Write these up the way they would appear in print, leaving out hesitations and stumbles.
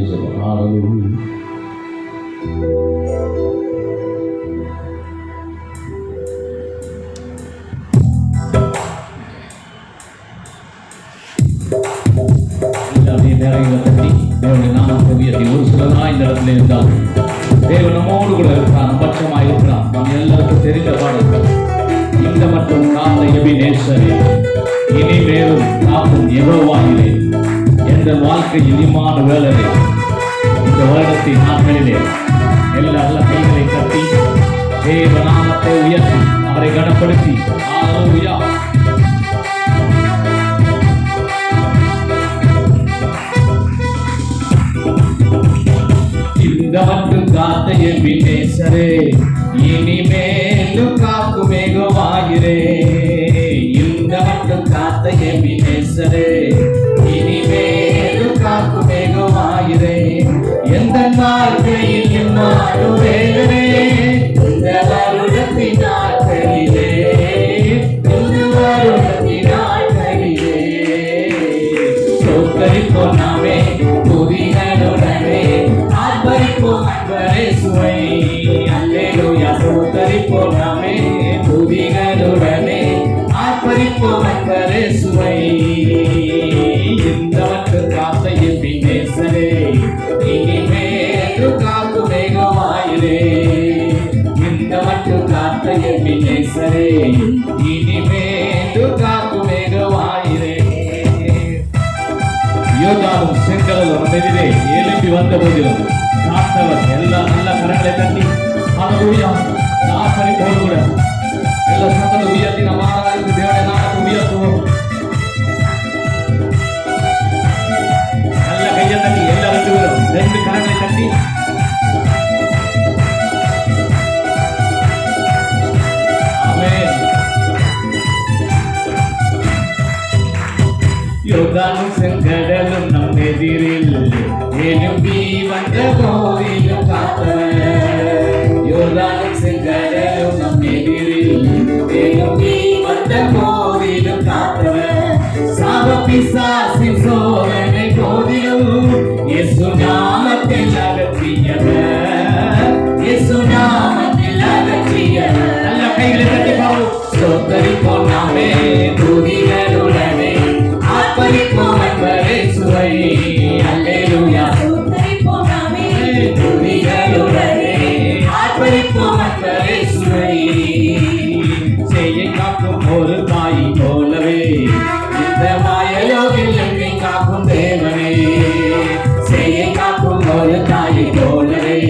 ஜெபம். ஹalleluya. தேவனுடைய நாமத்தை உயர்த்தி ஒரு சிலராக இந்த இடத்துல இருந்தால் தேவன் நம்மோடு கூட இருக்கிறான், பட்சமாக இருக்கிறான். நாம் எல்லாருக்கும் தெரிந்த பாடல், இந்த மட்டும் காத்த எபினேசரே, இனிமேலும் காக்கும் யெகோவாயிலே, என்ற வாழ்க்கை இனிமான வேளரே. இந்த வருடத்தின் நாட்களிலே எல்லா கைகளை கட்டி தேவ நாமத்தை உயர்த்தி அவரை கனப்படுத்தி ஹalleluya. இந்த மட்டும் காத்த எபினேசரே, இனிமேலும் காக்கும் யெகோவாயிரே. இந்த மட்டும் காத்த எபினேசரே, இனிமேலும் காக்கும் யெகோவாயிரே. எந்த வாழ்க்கையில் இம்மானுவேலரே, இந்த வருடத்தின் நாட்களிலே, இந்த வருடத்தின் நாட்களிலே சொத்தரிப்போம் நாமே துதிகளுடனே, ஆர்ப்பரிப்போம் அன்பரே சுவை. அல்லேலூயா. சொத்தரிப்போம் நாமே துதிகளுடனே, ஆர்ப்பரிப்போம் அன்பரே சுவை. இந்த மட்டும் காத்த எபினேசரே, இனிமேலும் காக்கும் யெகோவாயிரே. இந்த மட்டும் காத்த எபினேசரே, இனிமேலும் காக்கும் யெகோவாயிரே. யோர்தானும் செங்கடலும் எதிரே எழுப்பி வந்த போதிலும் காத்தவர் எல்லா நல்ல கரங்களை தட்டி ஹalleluya. ஆர்ப்பரிப்போடு கூட எல்லா சத்தத்தை உயர்த்தி நம்ம ஆராதித்து தேவனுடைய நாமத்தை உயர்த்துவோம். நல்ல கையை தட்டி எல்லாரும் ரெண்டு கரங்களை தட்டி ஆமென். யோர்தானும் செங்கடலும் நம் எதிரில் எழும்பி வந்த போதிலும் காத்தவர். யோர்தானும் செங்கடலும் நம் எதிரில் எழும்பி வந்த போதிலும் காத்தவர். சாப பிசாசின் சோதனை போதிலும் இயேசு நாமத்தில் அகற்றியவர். இயேசு நாமத்தில் அகற்றியவர். நல்ல கைகளை தட்டி பாடுவோம். ஸ்தோத்திரிப்போம் நாமே துதிகளுடனே, ஆர்ப்பரிப்போம் அன்பரே சுவை. அல்லேலூயா. ஸ்தோத்திரிப்போம் நாமே துதிகளுடனே, ஆர்ப்பரிப்போம் அன்பரே சுவை. செய்யை காக்கும் ஒரு தாய் போலவே, இந்த மாயலோகில் என்னை காக்கும் தேவனே. செய்யை காக்கும் ஒரு தாயை போலவே,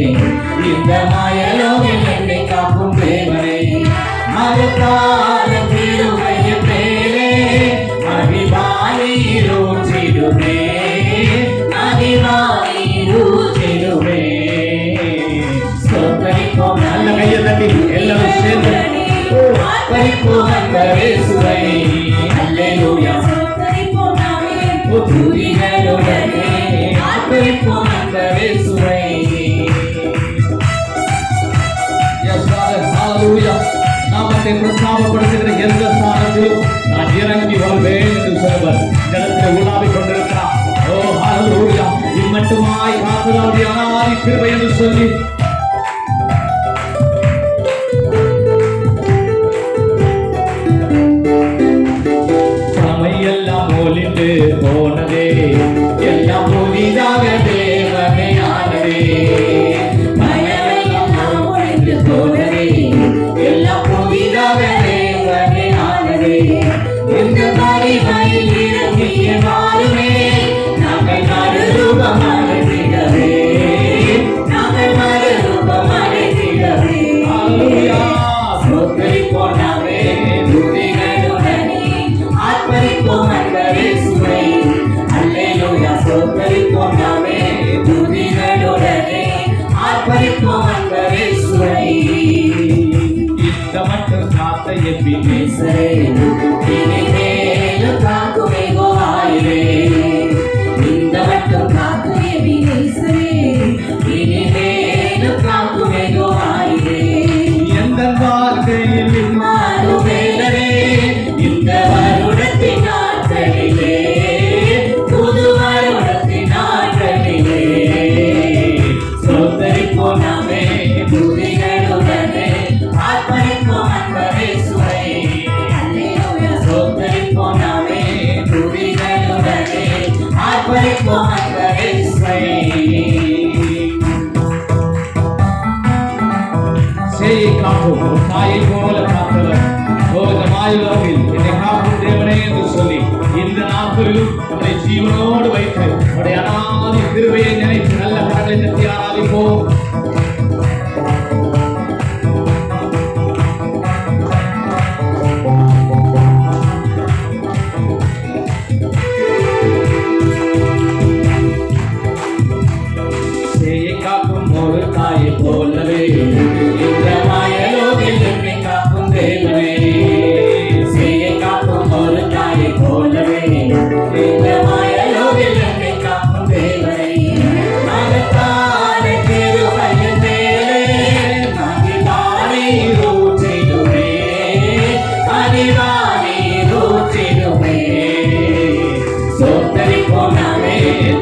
இந்த மாயலோகில் என்னை காக்கும் தேவனே. மறுகால திருமைய பேரே, மகிமானிருச்சிடுமே, மகிமானிருச்சிடுமே. ஸ்தோத்திரிப்போம். நல்ல கையை தட்டி எல்லாரும் சேர்ந்து ஆர்ப்பரிப்போம் அன்பரே சுவை. அல்லேலூயா. ஸ்தோத்திரிப்போம் நாமே துதிகளுடனே, ஆர்ப்பரிப்போம் அன்பரே சுவை. Yes Father, hallelujah. நாமத்தை பிரஸ்தாபப்படுத்துகிற எந்த ஸ்தானத்திலும் நான் இறங்கி வருவேன் என்று சொல்வர் ஜனத்தில் உலாவிக் கொண்டிருக்கிறார். ஓ ஹalleluya. இம்மட்டுமாய் காத்ததாவுடைய அனாதி கிருபை என்று சொல்லி சமையெல்லாம் ஒளிந்து போனதே, எல்லாம் புதிதாக தேவனே ஆனதே. மயமெல்லாம் ஒளிந்து போனதே, எல்லாம் புதிதாக தேவனே ஆனதே. இந்த மகிமையில் இறங்கிய நாளுமே நாங்கள் மறுரூபம் அடைந்திடவே, நாங்கள் மறுரூபம் அடைந்திடவே. ஹalleluya. ஸ்தோத்திரிப்போம் நாமே துதிகளுடனே, ஆர்ப்பரிப்போம் அன்பரே சுவை. அல்லேலூயா. ஸ்தோத்திரிப்போம் நாமே சேயை காக்கும் ஒரு தாயை போல காத்தவர் இந்த மாயுலகில் என்னை காக்கும் தேவனே என்று சொல்லி இந்த நாட்களிலும் நம்முடைய ஜீவனோடு வைத்து நம்முடைய அனாதி கிருபையை நினைத்து நல்ல கரங்களை தட்டி ஆராதிப்போம். சேயை காக்கும் ஒரு தாயை போலவே இந்த மாயலோகில் என்னை காக்கும் தேவனே. சேயை காக்கும் ஒரு தாயை போலவே இந்த மாயலோகில் என்னை காக்கும் தேவனே. மகத்தான கிருபையின் மேலே மகிழ்வானே ஊற்றிடுமே, மகிழ்வானே ஊற்றிடுமே. சோத்தரிப்போம் நாமே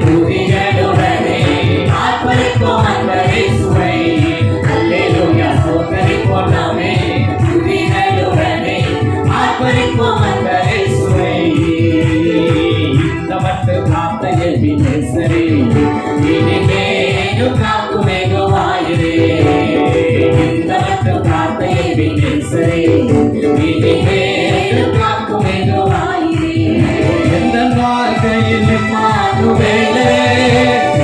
துதிகளுடனே, ஆர்ப்பரிப்போம் அன்பரே சுவை. அல்லேலூயா. சோத்தரிப்போம் நாமே துதிகளுடனே, ஆர்ப்பரிப்போம் அன்பரே சுவை. இந்த மட்டும் காத்த எபினேசரே, இனிமேலும் காக்கும் ஏகோவாயிரே. இந்த மட்டும் காத்த எபினேசரே, இனிமேலும் காக்கும் ஏகோவாயிரே. எந்த வாழ்க்கையில் மாறுவேலே,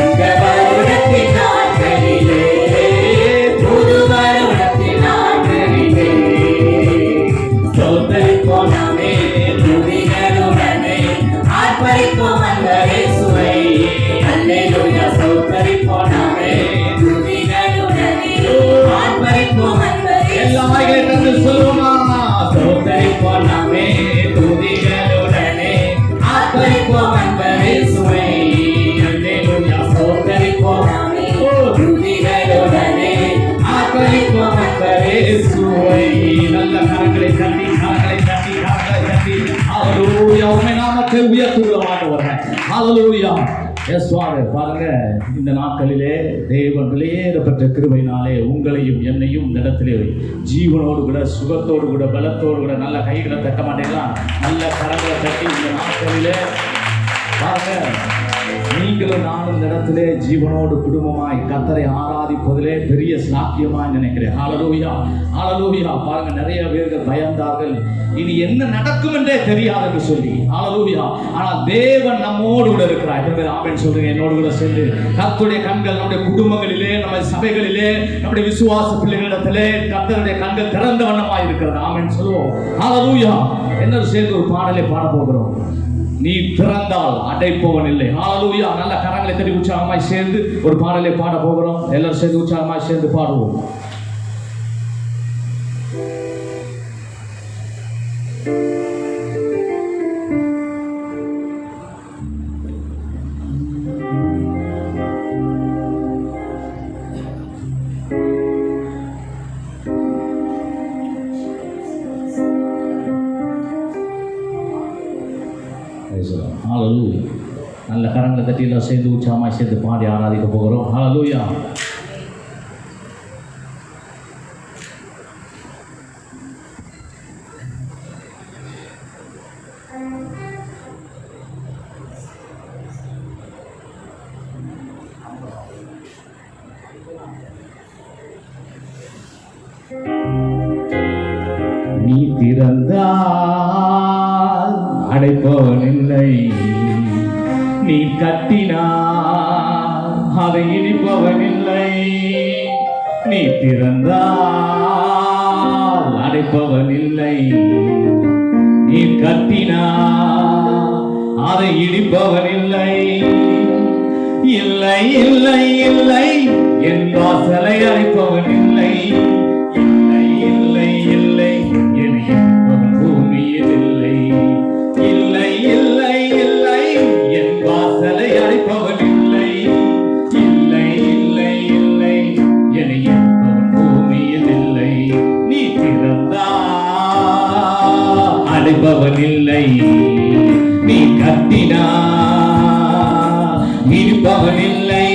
இந்த வருடத்தின் நாட்களிலே, புது வருடத்தின் நாட்களிலே. ஸ்தோத்தரிப்போம் நாமே துதிகளுடனே, ஆர்ப்பரிப்போம் அன்பரே சுவை. அல்லேலூயா. ஸ்தோத்தரிப்போம் நாமே துதிகளுடனே, ஆர்ப்பரிப்போம் அன்பரே. எல்லா வாய்களை சொல்லுமா. ஸ்தோத்தரிப்போம் நாமே துதிகளுடனே, ஆர்ப்பரிப்போம் அன்பரே சுவை. அல்லேலூயா. ஸ்தோத்தரிப்போம் நாமே துதிகளுடனே, ஆர்ப்பரிப்போம் அன்பரே சுவை. நல்ல கரங்களை தட்டி கரங்களை தட்டி கரங்களை தட்டி ஹalleluya. உம்மை நாமத்தை உயர்த்துகிறோம் ஆண்டவரே. ஹalleluya. இயேசுவே பாருங்க, இந்த நாட்களிலே தேவன் வெளியேறப்பட்ட கிருபையினாலே உங்களையும் என்னையும் இந்த இடத்திலே ஜீவனோடு கூட சுகத்தோடு கூட பலத்தோடு கூட நல்ல கைகளை தட்ட மாட்டேங்களா? நல்ல கரங்களை தட்டி இந்த நாட்களிலே பாருங்க, நீங்களும் நானும் இந்த இடத்திலே ஜீவனோடு குடும்பமாய் கர்த்தரை ஆராதிப்பதிலே பெரிய சாக்கியமாய் நினைக்கிறேன். ஹalleluya. ஹalleluya. பாருங்க, நிறைய பேர்கள் பயந்தார்கள், இனி என்ன நடக்கும் என்றே தெரியாது என்று சொல்லி. ஹalleluya. ஆனால் தேவன் நம்மோடு கூட இருக்கிறார். எத்தனை ஆமென் சொல்றீங்க? என்னோடு கூட சென்று கர்த்தருடைய கண்கள் நம்முடைய குடும்பங்களிலே, நம்ம சபைகளிலே, நம்முடைய விசுவாச பிள்ளைகளிடத்திலே கர்த்தருடைய கண்கள் திறந்த வண்ணமாய் இருக்கிறது. ஆமென் சொல்லுவோம். ஹalleluya. என்ன சேர்ந்து ஒரு பாடலை பாட போகிறோம். நீ திறந்தால் அடைப்பவன் இல்லை. ஹalleluya. நல்ல கரங்களை தட்டி உற்சாகமாய் சேர்ந்து ஒரு பாடலை பாட போகிறோம். எல்லாரும் சேர்ந்து உற்சாகமாய் சேர்ந்து பாடுவோம். ஹalleluya. நல்ல கரங்களை தட்டி எல்லாம் சேர்ந்து உற்சாகமாய் சேர்ந்து பாடி ஆராதிக்க போகிறோம். ஹalleluya. நீ திறந்தால் அடைப்பவன் இல்லை, நீ கட்டினால் அதை இடிப்பவன் இல்லை. நீ திறந்தால் அடைப்பவன் இல்லை, நீ கட்டினால் அதை இடிப்பவன் இல்லை. இல்லை இல்லை இல்லை, என் வாசலை அடைப்பவன் இல்லை. இல்லை இல்லை இல்லை, என் பூமியில் இல்லை. இல்லை இல்லை இல்லை, என் வாசலை அடைப்பவன் இல்லை. இல்லை இல்லை இல்லை, என்னை என்பவன் பூமியில் இல்லை. நீ திறந்தால் அடைப்பவன் இல்லை, நீ கட்டினால் இடிப்பவன் இல்லை.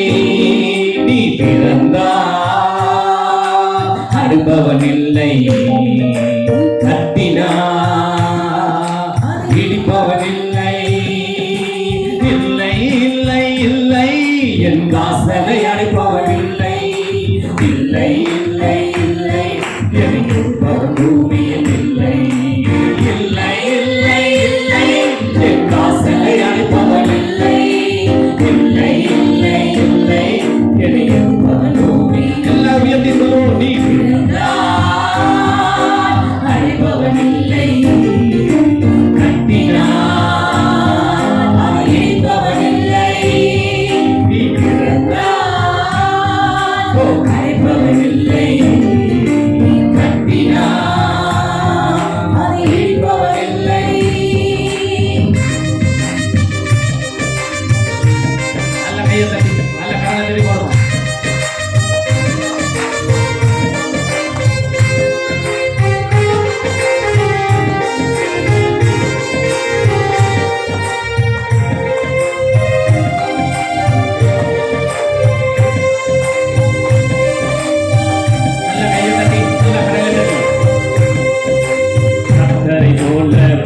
நீ திறந்தால் அடைப்பவன் இல்லை, கட்டினால் இடிப்பவன் இல்லை. இல்லை இல்லை இல்லை என் வாசலை அடைப்பவர் இல்லை, இல்லை இல்லை இல்லை என்னை எதிர்ப்பவர் பூமியில் இல்லை, இல்லை இல்லை இல்லை என் வாசலை அடைப்பவர் இல்லை, இல்லை இல்லை இல்லை என்னை எதிர்ப்பவர் பூமியில் எல்லா உயர்த்திகளும் நீ அடைப்பவர் இல்லை,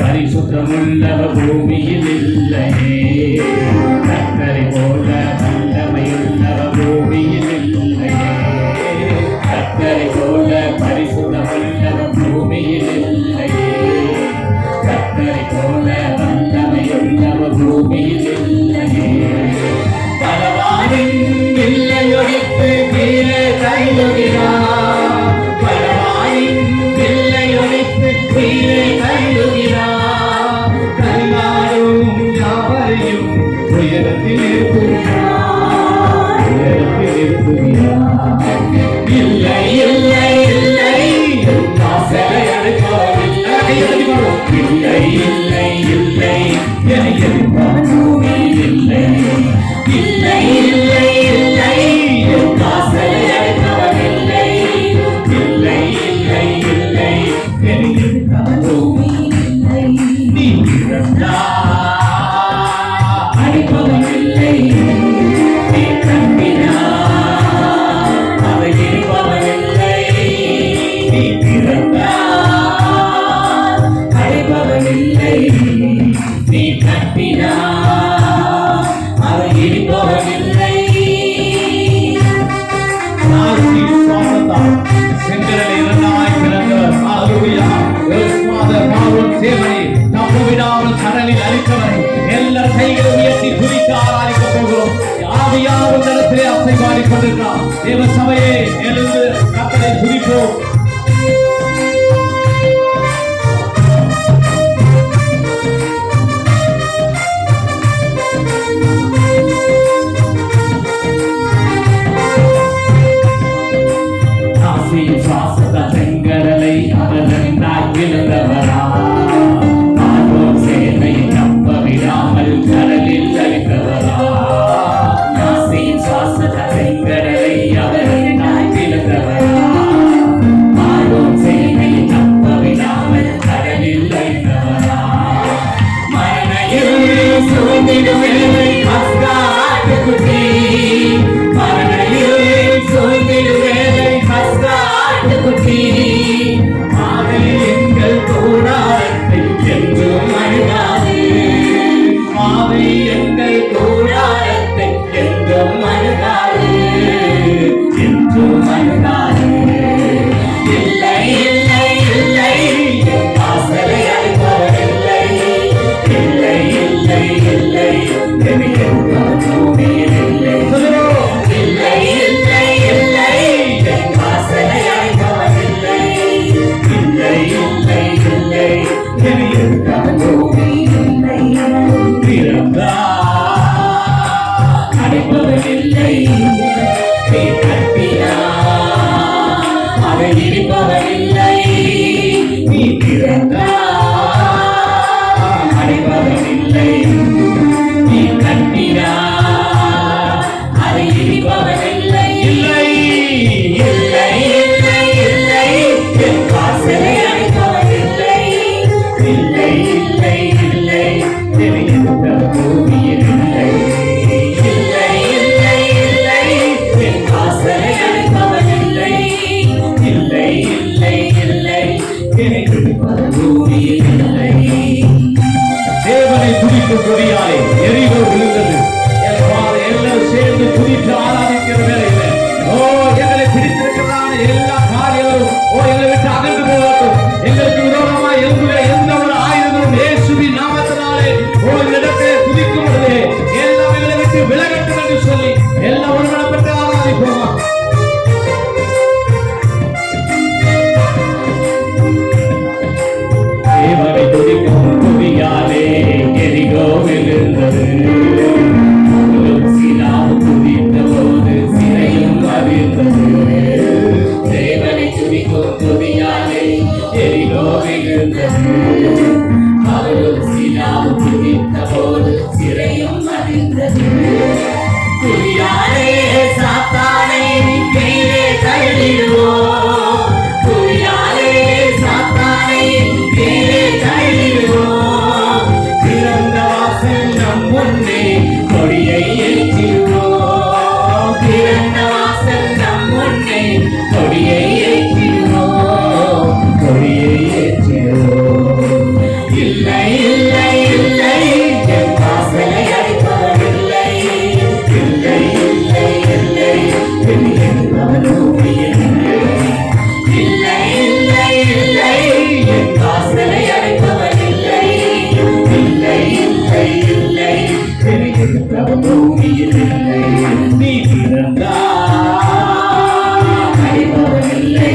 பரிசுத்தமுள்ளவர் பூமியில் இல்லையே, கர்த்தரை போல வல்லமையுள்ளவர் பூமியில் இல்லையே, கர்த்தரை போல பரிசுத்தமுள்ளவர் பூமியில் இல்லையே, கர்த்தரை போல வல்லமையுள்ளவர் பூமியில் இல்லையே, பலவானின் வில்லையொழித்து கீழே கைதுகிறார், பலவானின் வில்லையொழித்து கீழே கைதுகிறார், உயரத்தில் இருக்குகிறார், உயரத்தில் இருக்குகிறார், இல்லை இல்லை இல்லை வாசலை அடைப்பவர் இல்லை, இல்லை இல்லை இல்லை என்னை எதிர்ப்பவர் பூமியில் இல்லை, இல்லை இல்லை இல்லை வாசலை அடைப்பவர் இல்லை, இல்லை இல்லை இல்லை என்னை எதிர்ப்பவர் பூமியில் இல்லை, நீ பிறந்தாய் அடிப்பவனில்லை, நீ கட்டினாய் அதை இடிப்பவனில்லை, நீ பிறந்தாய் அடிப்பவனில்லை, நீ கட்டினாய் அதை இடிப்பவனில்லை. செங்கடலை இரண்டாய் பிறந்தவர், ஹல்லேலூயா. தேவனை நம்பவிடாமல் கடலில் அழித்தவர், எல்லா கைகளும் உயர்த்தி துதித்து ஆராதிக்க போகிறோம். ஆவியானவர் இந்த இடத்திலே அசைவாடிக் கொண்டிருக்கிறார். தேவ சபையே எழுந்து கர்த்தரை துதிப்போம். செங்கடலை அவர் நன்றாய் விழுந்தவரா, சேனை நம்ப விடாமல் கடலில் அழித்தவரா, நாசியின் சுவாசத்த செங்கடலை அவர் நன்றாய் விழுந்தவரா, சேனை நம்ப விடாமல் கடலில் அழித்தவரா, மரணையில் சூழ்ந்திடும் வேலை ஆட்டுக்குட்டி, மரணையில் சூழ்ந்திடும் வேலை ஆட்டுக்குட்டி, அதை எங்கள் கூடாரத்தை என்றும் அழுகாது, அதை எங்கள் கூடாரத்தை என்றும் அழுகாது, என்றும் அழுகாது, இல்லை இல்லை இல்லை வாசலை அடைப்பவர் இல்லை, இல்லை இல்லை இல்லை பூமியில் இல்லை, இல்லை இல்லை இல்லை வாசலை அடைப்பவர் இல்லை, இல்லை இல்லை இல்லை அடைப்பவர் இல்லை, நீ கட்டினாய் அதை இடிப்பவர் இல்லை, நீ பிறந்தாய் அடைப்பவர் இல்லை, நீ கட்டினாய் அதை இடிப்பவர் இல்லை, இல்லை இல்லை இல்லை இல்லை என் வாசலை அடைப்பவர் இல்லை, இல்லை இல்லை இல்லை பூமியில் இல்லை, இல்லை இல்லை இல்லை என் வாசலை அடைப்பவர் இல்லை, இல்லை இல்லை இருக்கின்றது. குறியாலே சாத்தானை கீழே தள்ளிடுவோம். குறியாலே சாத்தானை கீழே தள்ளிடுவோம். திறந்த வாசல் நம் முன்னே கொடியை ஏற்றிடுவோம். திறந்த வாசல் நம் முன்னே கொடியை ஏற்றிடுவோம். கொடியை ஏற்றிடுவோம். இல்லை இல்லை இல்லை என் வாசலை அடைப்பவர் இல்லை. இல்லை இல்லை இல்லை என் என்பவர் பூமியில் இல்லை. இல்லை இல்லை இல்லை என் வாசலை அடைப்பவர் இல்லை. இல்லை இல்லை இல்லை என் என்பவர் பூமியில் இல்லை. நீ திறந்தால் அடைப்பவர் இல்லை.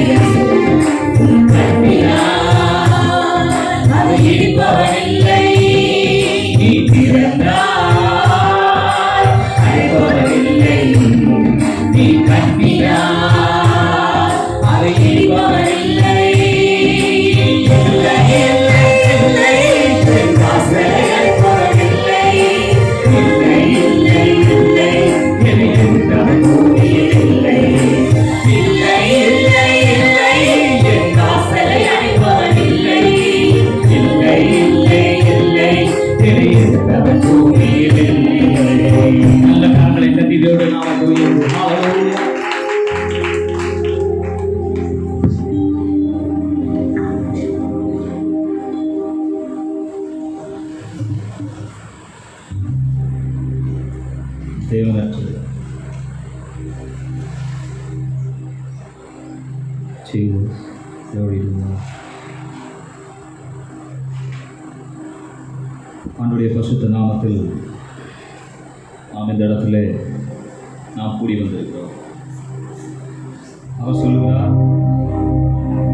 அதை இடிப்பவனில்லை. நீ திறந்தால் அடைப்பவனில்லை. நீ கட்டினால் அதை இடிப்பவனில்லை. இல்லை இல்லை இல்லை என் வாசலை அடைப்பவனில்லை. இல்லை இல்லை இல்லை என் என்பவர் பூமியில் இல்லை. இல்லை இல்லை இல்லை என் வாசலை அடைப்பவனில்லை. இல்லை இல்லை இல்லை என் என்பவர் பூமியில் இல்லை. நல்ல கரங்களை தட்டி தேவனுடைய நாமத்தை உயர்த்துவோம். ஹல்லேலூயா. தேவனற்றது Jesus, glory to God. ஆண்டவருடைய பரிசுத்த நாமத்தில் நாம் இந்த இடத்துல நாம் கூடி வந்திருக்கிறோம். அவர் சொல்லுகிறார்,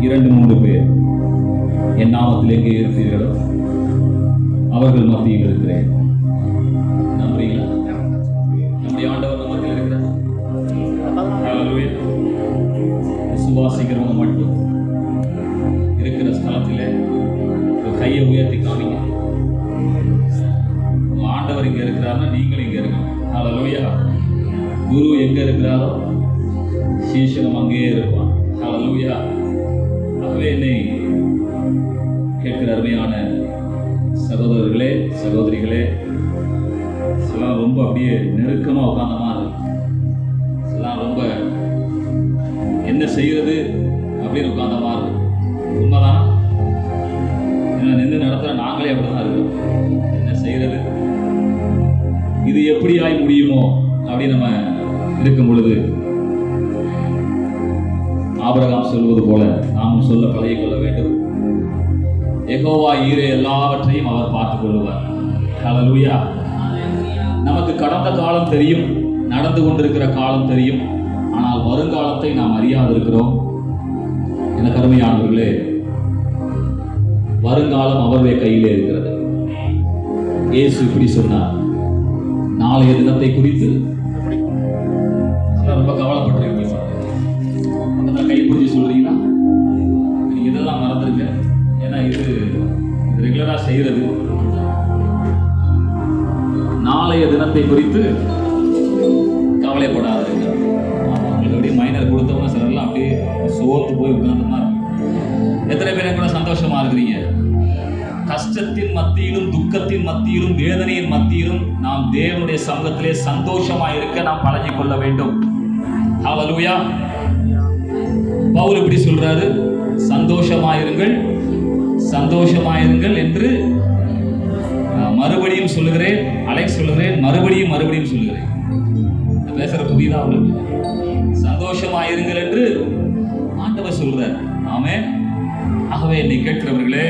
2-3 பேர் என் நாமத்தில் எங்கே இருக்கிறீர்களோ அவர்கள் மத்தியில் இருக்கிறேன். நம்புறீங்களா? நம்முடைய ஆண்டவர் நம்ம மத்தியில் இருக்கிறார். ஹல்லேலூயா. விசுவாசிக்கிறவங்க மட்டும் இருக்கிற ஸ்தலத்தில் கையை உயர்த்தி காமிங்க. ஆண்டவர் இங்க இருக்கிறாருன்னா நீங்களும் இங்க இருக்கணும். ஹல்லேலூயா. குரு எங்க இருக்கிறாரோ சீஷனும் அங்கேயே இருப்பான். ஹல்லேலூயா. ஆகவே என்னை கேட்கிற அருமையான சகோதரர்களே சகோதரிகளே, சிலாம் ரொம்ப அப்படியே நெருக்கமாக உட்கார்ந்த மாதிரி, சிலாம் ரொம்ப என்ன செய்யறது அப்படின்னு உட்கார்ந்த மாதிரி. உண்மைதான். நின்று நடத்துகிற நாங்களே அப்படிதான் இருக்கோம். என்ன செய்யறது, இது எப்படியாய் முடியுமோ அப்படின்னு நம்ம இருக்கும் பொழுது ஆபிரகாம் சொல்வது போல நாமும் சொல்ல பழகிக் கொள்ள வேண்டும். யெகோவா ஈரே எல்லாவற்றையும் அவர் பார்த்துக் கொள்வார். ஹல்லேலூயா. நமக்கு கடந்த காலம் தெரியும், நடந்து கொண்டிருக்கிற காலம் தெரியும், ஆனால் வருங்காலத்தை நாம் அறியாது இருக்கிறோம். எனக்கு அருமையானவர்களே, வருங்காலம் அவருடைய கையிலே இருக்கிறது. இயேசு இப்படி சொன்னார், நாளைய தினத்தை குறித்து ரொம்ப கவலைப்பட்டிருக்கீங்க. கை பிடிச்சி சொல்றீங்கன்னா நீங்க இதெல்லாம் மறந்துருங்க. ஏன்னா இது ரெகுலரா செய்யறது. நாளைய தினத்தை குறித்து கவலைப்படாதீங்க. உங்களுக்கு அப்படியே மைனர் கொடுத்தவங்க சிலர்லாம் அப்படியே சோர்த்து போய் உட்கார்ந்துமா இருக்கும். எத்தனை பேர் கூட சந்தோஷமா இருக்கிறீங்க? கஷ்டத்தின் மத்தியிலும் துக்கத்தின் மத்தியிலும் வேதனையின் மத்தியிலும் நாம் தேவனுடைய சமூகத்திலே சந்தோஷமா இருக்க நாம் பழகிக் கொள்ள வேண்டும். ஹல்லேலூயா. பவுல் இப்படி சொல்றாரு, சந்தோஷமாயிருங்கள் சந்தோஷமாயிருங்கள் என்று மறுபடியும் சொல்லுகிறேன். அலெக்ஸ் சொல்லுகிறேன், மறுபடியும் சொல்லுகிறேன். பேசுற புரியுதா உங்களுக்கு? சந்தோஷமாயிருங்கள் என்று ஆண்டவர் சொல்றார். ஆமென். ஆகவே என்னை கேட்கிறவர்களே,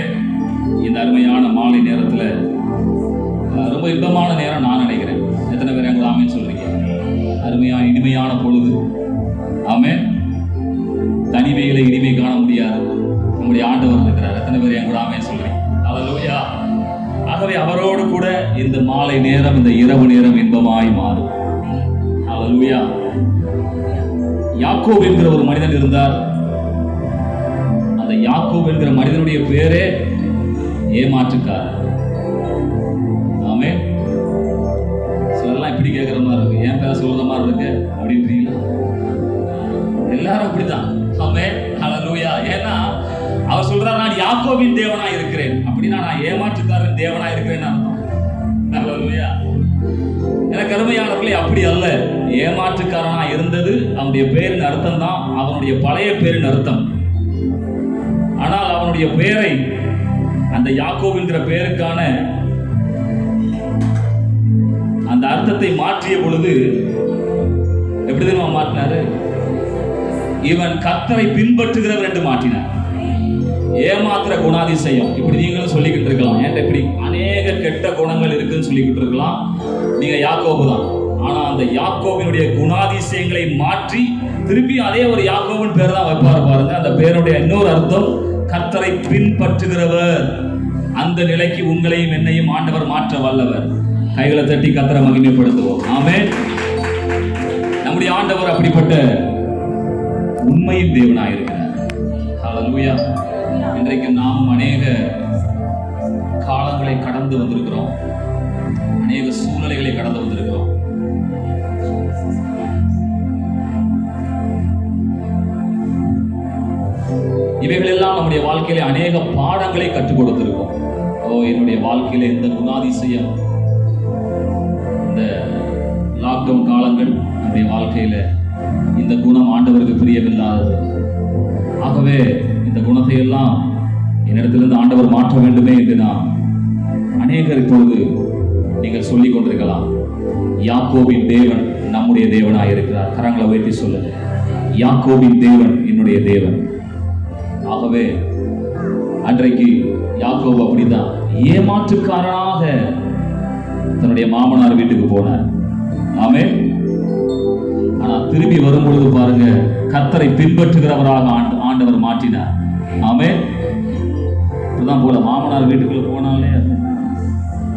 இந்த அருமையான மாலை நேரத்தில் ரொம்ப இன்பமான நேரம் நான் நினைக்கிறேன். எத்தனை பேர் எங்களை ஆமென் சொல்றீங்க? அருமையான இனிமையான பொழுது. ஆமென். தனிமையில இனிமை காண முடியாது, நம்முடைய ஆண்டவர் இருக்கிறார். எத்தனை பேர் என் கூட ஆமென் சொல்றீங்க? ஹல்லேலூயா. ஆகவே அவரோடு கூட இந்த மாலை நேரம், இந்த இரவு நேரம் இன்பமாய் மாறும். ஹல்லேலூயா. யாக்கோபு என்கிற ஒரு மனிதன் இருந்தார். அந்த யாக்கோபு என்கிற மனிதனுடைய பேரே ஏமாற்றுக்காரர். ஆமென். சிலர் அதெல்லாம் இப்படி கேட்குற மாதிரி இருக்கு, என் பேரை சொல்ற மாதிரி இருக்கு அப்படின்றீங்களா? எல்லாரும் அப்படிதான். ஆமென், ஹல்லேலூயா. ஏன்னா அவர் சொல்றார், நான் யாக்கோபின் தேவனா இருக்கிறேன். அப்படின்னா நான் ஏமாற்றுக்காரன் தேவனா இருக்கிறேன்னு அர்த்தம். ஹல்லேலூயா. எனக்கு அருமையானவர்களே, அப்படி அல்ல. ஏமாற்றுக்காரனா இருந்தது அவனுடைய பேரின் அர்த்தம் தான், அவனுடைய பழைய பேரின் அர்த்தம். ஆனால் அவனுடைய பெயரை, அந்த யாக்கோபுங்கிற பெயருக்கான அந்த அர்த்தத்தை மாற்றிய பொழுது எப்படி தெரியுமா மாற்றினாரு? இவன் கர்த்தரை பின்பற்றுகிறவர் என்று மாற்றினார். ஏமாத்துற குணாதிசயம், இப்படி நீங்களும் சொல்லிக்கிட்டு இருக்கலாம். ஏன்டா இப்படி அநேக கெட்ட குணங்கள் இருக்குன்னு சொல்லிக்கிட்டு இருக்கலாம். நீங்க யாக்கோபு தான். ஆனா அந்த யாக்கோபினுடைய குணாதிசயங்களை மாற்றி திருப்பி அதே ஒரு யாக்கோபின் பேர் தான் வைப்பாரு பாருங்க. அந்த பேருடைய இன்னொரு அர்த்தம் கர்த்தரை பின்பற்றுகிறவர். அந்த நிலைக்கு உங்களையும் என்னையும் ஆண்டவர் மாற்ற வல்லவர். கைகளை தட்டி கர்த்தரை மகிமைப்படுத்துவோம். ஆமென். நம்முடைய ஆண்டவர் அப்படிப்பட்ட உண்மையின் தேவனாய் இருக்கிறார். ஹல்லேலூயா. இன்றைக்கு நாம் அநேக காலங்களை கடந்து வந்திருக்கிறோம், அநேக சூழ்நிலைகளை கடந்து வந்திருக்கிறோம். இவைகள் எல்லாம் நம்முடைய வாழ்க்கையில அநேக பாடங்களை கற்றுக் கொடுத்திருக்கோம். என்னுடைய வாழ்க்கையில இந்த குணாதிசயம், இந்த லாக்டவுன் காலங்கள் நம்முடைய வாழ்க்கையில இந்த குணம் ஆண்டவருக்கு பிரியமில்லாதது. ஆகவே இந்த குணத்தை எல்லாம் என்னிடத்திலிருந்து ஆண்டவர் மாற்ற வேண்டுமே என்று நான் அநேகர் இப்பொழுது நீங்கள் சொல்லிக் கொண்டிருக்கலாம். யாக்கோபின் தேவன் நம்முடைய தேவனாய் இருக்கிறார். கரங்களை உயர்த்தி சொல்லுங்க, யாக்கோபின் தேவன் என்னுடைய தேவன். ஆகவே அன்றைக்கு யாக்கோபு அப்படிதான் ஏமாற்றுக்காரனாக தன்னுடைய மாமனார் வீட்டுக்கு போனார். ஆமென். ஆனா திரும்பி வரும்பொழுது பாருங்க, கர்த்தரை பின்பற்றுகிறவராக ஆண்டவர் மாற்றினார். ஆமென். இப்பதான் போல மாமனார் வீட்டுக்குள்ள போனாலே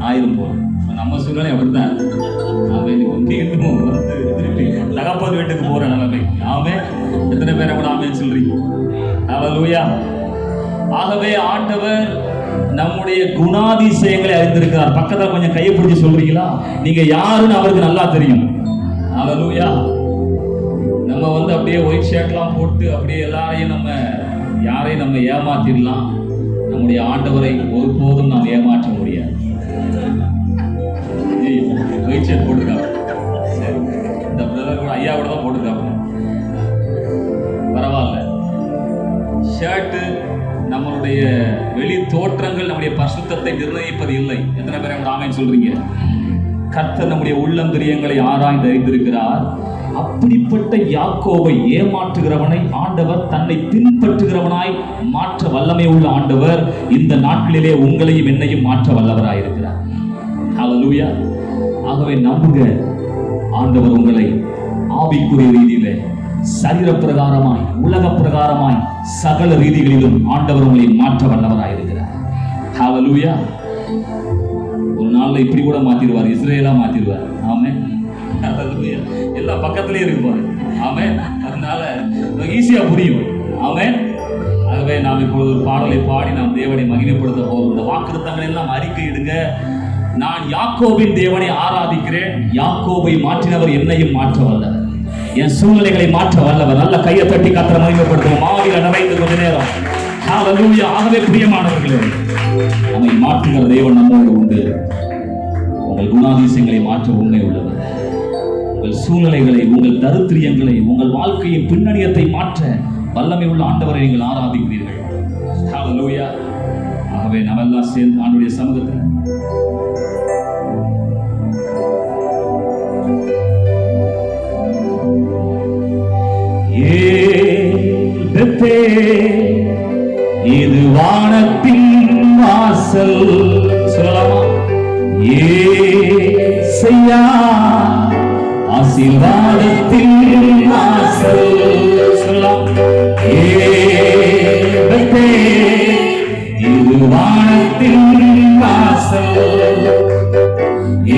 ஆயிரம் போல நம்ம சூழ்நிலை அப்படித்தான். தகப்பன் வீட்டுக்கு போற நிலைமை. ஆமென். எத்தனை பேரை கூட ஆமென் சொல்றீங்க? ஹல்லேலூயா. ஆகவே ஆண்டவர் நம்முடைய குணாதிசயங்களை அறிந்திருக்கிறார். பக்கத்துல கொஞ்சம் கையை பிடிச்சி சொல்றீங்களா? நீங்க யாருன்னு அவருக்கு நல்லா தெரியும். ஹல்லேலூயா. நம்ம அப்படியே ஒயிட் ஷர்ட்லாம் போட்டு அப்படியே எல்லாரையும் யாரையும் நம்ம ஏமாத்திடலாம். நம்முடைய ஆண்டவரை ஒருபோதும் நாம் ஏமாற்ற முடியாது. ஒயிட் ஷர்ட் போட்டுருக்காங்க, சரி, இந்த பிரதர் கூட ஐயா கூட தான் போட்டுருக்காங்க, பரவாயில்ல. ஷர்ட்டு நம்மளுடைய வெளி தோற்றங்கள் நம்முடைய பரிசுத்தத்தை நிர்ணயிப்பது இல்லை. எத்தனை பேர் நம்ம ஆமென் சொல்றீங்க? கர்த்தர் நம்முடைய உள்ளந்திரியங்களை ஆராய்ந்து அறிந்திருக்கிறார். அப்படிப்பட்ட யாக்கோபை ஏமாற்றுகிறவனை ஆண்டவர் தன்னை பின்பற்றுகிறவனாய் மாற்ற வல்லமை உள்ள ஆண்டவர் இந்த நாட்களிலே உங்களையும் என்னையும் மாற்ற வல்லவராய் இருக்கிறார். ஹல்லேலூயா. ஆகவே நம்புங்க, ஆண்டவர் உங்களை ஆவிக்குரிய ரீதியிலே, சரீர பிரகாரமாய், உலக பிரகாரமாய், சகல ரீதிகளிலும் ஆண்டவர் உங்களை மாற்ற வல்லவராய் இருக்கிறார். ஹல்லேலூயா. ஒரு நாள்ல இப்படி கூட மாத்திடுவார், இஸ்ரேலா மாத்திடுவார். ஆமென். ஹல்லேலூயா. எல்லாம் பக்கத்திலே இருக்குவார். ஆமென். அதனால ஈஸியா புரியும். ஆமென். ஆகவே நாம் இப்பொழுது ஒரு பாடலை பாடி நாம் தேவனை மகிமைப்படுத்த போகிறோம். இந்த வாக்குத்தத்தங்களை எல்லாம் அறிக்கையிடுங்க. நான் யாக்கோபின் தேவனை ஆராதிக்கிறேன். யாக்கோபை மாற்றினவர் என்னையும் மாற்ற வல்லவர், என் சூழ்நிலைகளை மாற்ற வல்லவர். நல்ல கையை தட்டி கர்த்தரை மகிமைப்படுத்துவோம். ஆவியில நிறைந்து கொஞ்ச நேரம். ஹல்லேலூயா. ஆகவே பிரியமானவர்களே, நம்மை மாற்றுகிற தேவன் நம்மோடு உண்டு. உங்கள் குணாதிசயங்களை மாற்ற உண்மை உள்ளவர். உங்கள் சூழ்நிலைகளை, உங்கள் தரித்திரியங்களை, உங்கள் வாழ்க்கையின் பின்னணியத்தை மாற்ற வல்லமை உள்ள ஆண்டவரை நீங்கள் ஆராதிக்கிறீர்கள். ஹல்லேலூயா. ஆகவே நாம் எல்லாம் சேர்ந்து ஆண்டவருடைய சமூகத்தில் இது வானத்தின் வாசல் சொல்லலாமா? ஏசையா ஆசீர்வாதத்தின் வாசல் சொல்லலாம். இது வானத்தின் வாசல்.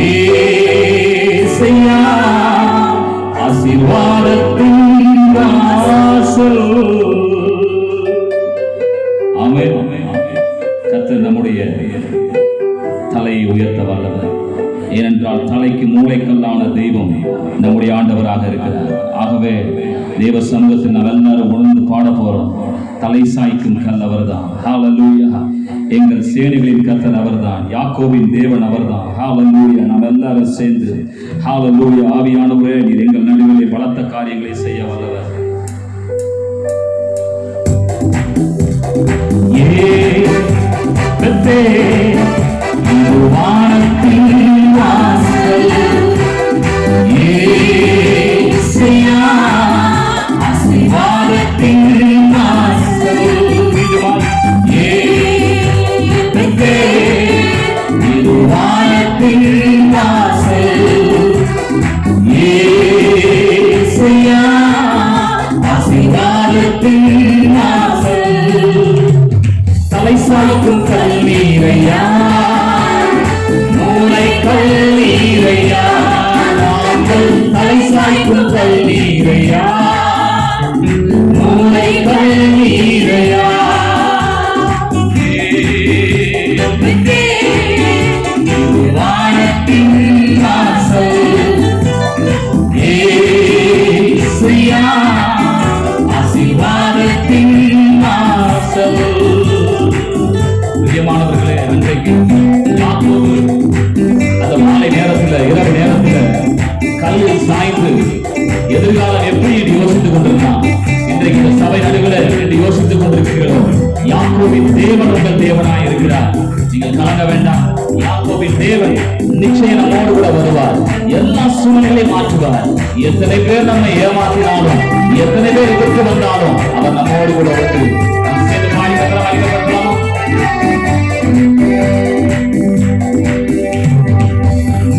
ஏசையா ஆசீர்வாதத்தின் வாசல். ஆமென். கர்த்தர் நம்முடைய தலையை உயர்த்த வல்லவர். ஏனென்றால் தலைக்கு மூளைக்கல்லான தெய்வம் நம்முடைய ஆண்டவராக இருக்கிறார். ஆகவே தேவ சமூகத்தில் நாம் எல்லாரும் உணர்ந்து பாட போறோம். தலை சாய்க்கும் கல் அவர்தான். ஹல்லேலூயா. எங்கள் சேனைகளின் கர்த்தர் அவர்தான். யாக்கோபின் தேவன் அவர்தான். ஹல்லேலூயா. நாம் எல்லாரும் சேர்ந்து ஹல்லேலூயா. ஆவியானவரே, நீர் எங்கள் நடுவிலே பலத்த காரியங்களை செய்ய வல்லவர். வானத்தின் வாசல் ஆசீர்வாதத்தின் வாசல் இது வானத்தின் வாசல் ஆசீர்வாதத்தின் வாசல் தலை சாய்க்கும் கல்லீரையா மூளை கல்லீரையா நாங்கள் தலை சாய்க்கும் கல்லீரையா மூளை கல்லீரையா வானத்தின் வாசல் ஏசையா ஆசீர்வாதத்தின் வாசல். பிரியமானவர்களே, அன்றைக்கு யாக்கோபு அந்த மாலை நேரத்தில் இரவு நேரத்தில் கல்லில் சாய்ந்து எதிர்காலம் எப்படி யோசித்துக் கொண்டிருந்தான். இன்றைக்கு இந்த சபை நடுவில் என்று யோசித்துக் கொண்டிருக்கிறோம். யாக்கோபின் தேவன் உங்கள் தேவனாய் இருக்கிறார். நீங்கள் கலங்க வேண்டாம். யாக்கோபின் தேவன் நிச்சயம் நம்மோடு கூட வருவார். எல்லா சூழ்நிலையும் மாற்றுவார். எத்தனை பேர் நம்மை ஏமாற்றினாலும், எத்தனை பேர் எதிர்த்து வந்தாலும் அவர் நம்மோடு கூட வந்து நம் சேர்ந்து பாடி வைக்கப்படலாமா?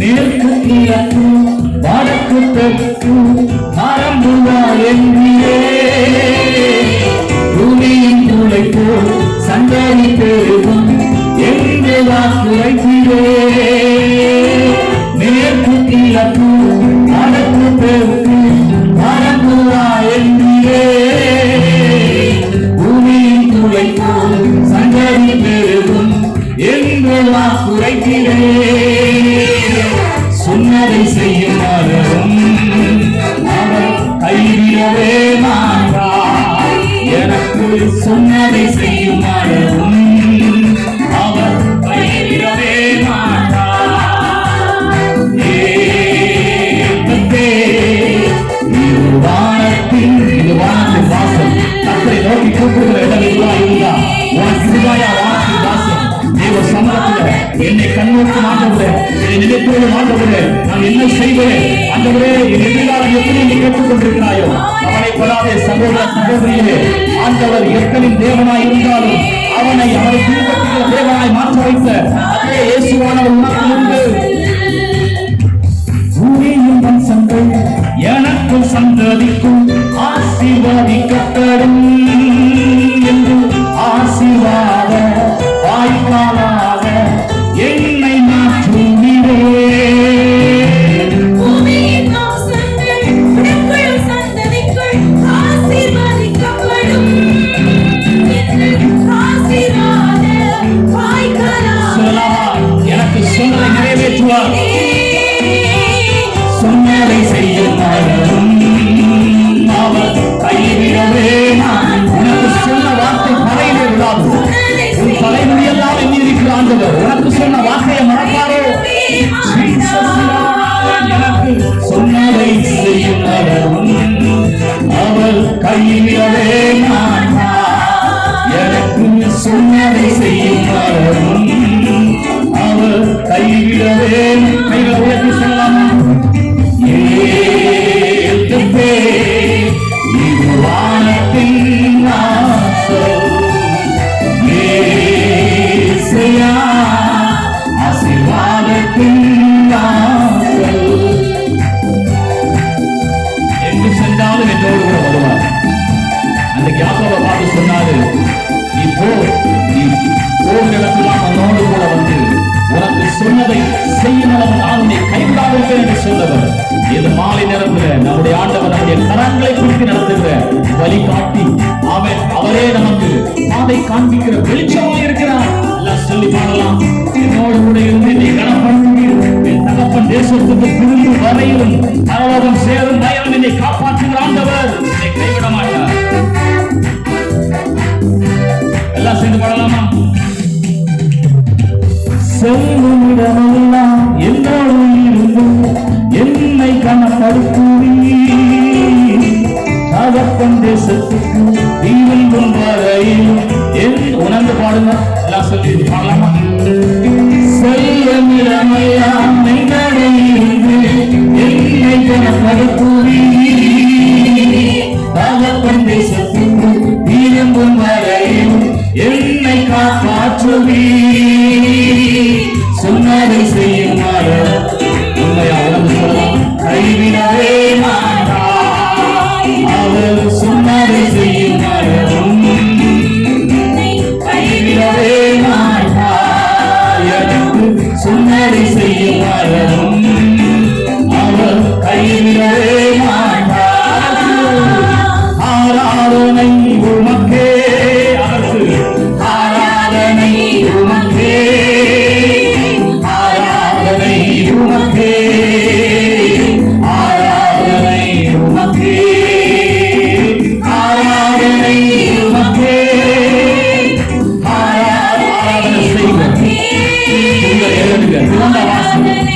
மேற்கு கிழக்கு வடக்கு தெற்கு மரம்புவா என்றே பூமியின் துளை போல் சந்ததி பெருகும் என்று வாக்குரைக்கிறே. மேற்கு கிழக்கு வடக்கு தெற்கு மரம்புவா என்றே பூமியின் துளை போல் சந்ததி பெருகும் என்று வாக்குரைக்கிறே. சொன்னதை செய்யும் அறவும் அவர் கைவிடவே மாட்டார். எனக்கு சொன்னதை செய்யும் அறவும் அவர் கைவிடவே மாட்டார். இது வானத்தின் வாசல். கர்த்தரை நோக்கி கூப்பிடுகிற இடம் இதுவா இருந்தா உனக்கு இதுவாயா வானத்தின் வாசல். தேவ சமூகத்தில் என்னை கண்ணோக்கி ஆண்டவரே, என்னை நினைப்போடு ஆண்டவரே, நான் என்ன செய்வேன் ஆண்டவரே, என் எதிர்காலம் எப்படி நீ கேட்டுக் கொண்டிருக்கிறாயோ அவனை கொள்ளாதே சகோதர சகோதரியே. ஆண்டவர் எத்தனை தேவனாய் இருந்தாலும் அவனை பின்பற்றுகிற தேவனாய் மாற்ற வைத்த அதே இயேசுவானவர் உனக்கு உண்டு. பூமியின் வம்சங்கள் எனக்கும் சந்ததிக்கும் ஆசீர்வதிக்கப்படும் என்று ஆசீர்வாத வாய்ப்பாளாக என்னை மாற்றுகிறே. பூமியின் வம்சங்கள் எனக்குள் சந்ததிக்குள் ஆசீர்வதிக்கப்படும் என்று ஆசீர்வாத வாய்க்காலாக எனக்கு சொன்னதை நிறைவேற்றுவார். சொன்னதை செய்யும் அவர் கைவிடவே. உனக்கு சொன்ன வார்த்தை தலையிலே விடாது. உன் தலைமுடியெல்லாம் எண்ணி இருக்கிற ஆண்டவர் உனக்கு சொன்ன வார்த்தையை மறப்பாரோ? எனக்கு சொன்னதை செய்யும் அவர் கைவிடவே மாட்டார். எனக்கு சொன்னதை செய்யும் அவர் கைவிடவே. கைகளை உயர்த்தி சொல்லலாமா? இது வானத்தின் வாசல். ஏசையா ஆசீர்வாதத்தின் வாசல். எங்கு சென்றாலும் என்னோடு கூட வருவார். அன்றைக்கு யாக்கோபை பார்த்து சொன்னாரு, நீ போகிற இடத்துலாம் அவனோடு கூட வந்து உனக்கு சொன்னதை செய்யும் அளவு நான் உன்னை கைவிடாதிருப்பேன் என்று சொன்னவர். இது மாலை நேரத்தில் நம்முடைய ஆண்டவர் நம்முடைய கரங்களை பிடித்து நடத்துகிற வழிகாட்டி அவரே நமக்கு பாதை காண்பிக்கிற வெளிச்சமாக இருக்கிறார். எல்லாம் சொல்லி பாடலாம். என்னோடு கூட இருந்து நீ கனப்படுத்தி தகப்பன் தேசத்துக்கு திரும்பி வரையிலும் பரலோகம் சேரும் பயம் என்னை காப்பாற்றுகிற ஆண்டவர் என்னை கைவிட மாட்டார். எல்லாம் சேர்ந்து பாடலாமா? செல்லுமிடமெல்லாம் என்னோடு இருந்து என்னை கனப்படுத்துவி தகப்பன் தேசத்துக்கு தீவின் வரையிலும் உணர்ந்து பாடுங்க. எல்லாம் சொல்லி பாடலாமா? செல்லுமிடமெல்லாம் என்னோடு இருந்து என்னை கனப்படுத்துவி தகப்பன் தேசத்துக்கு தீவின் வரையிலும் என்னை காப்பாற்றுவி சொன்னதை செய்யுமாறு கைவிடவே மாட்டார். அவர் சொன்னதை செய்யுமாறு கைவிடவே மாட்டார். எனக்கு சொன்னதை செய்யுமாறு அவர் கைவிடவே மாட்டார். ஆராதனை உமக்கே, அரசு ஆராதனை உமக்கே, ஆராதனை உமக்கே, ஆராதனை உமக்கே, ஆராதனை உமக்கே, ஆராதனை செய்வோம். எழுதுங்க, திறந்த வாசலை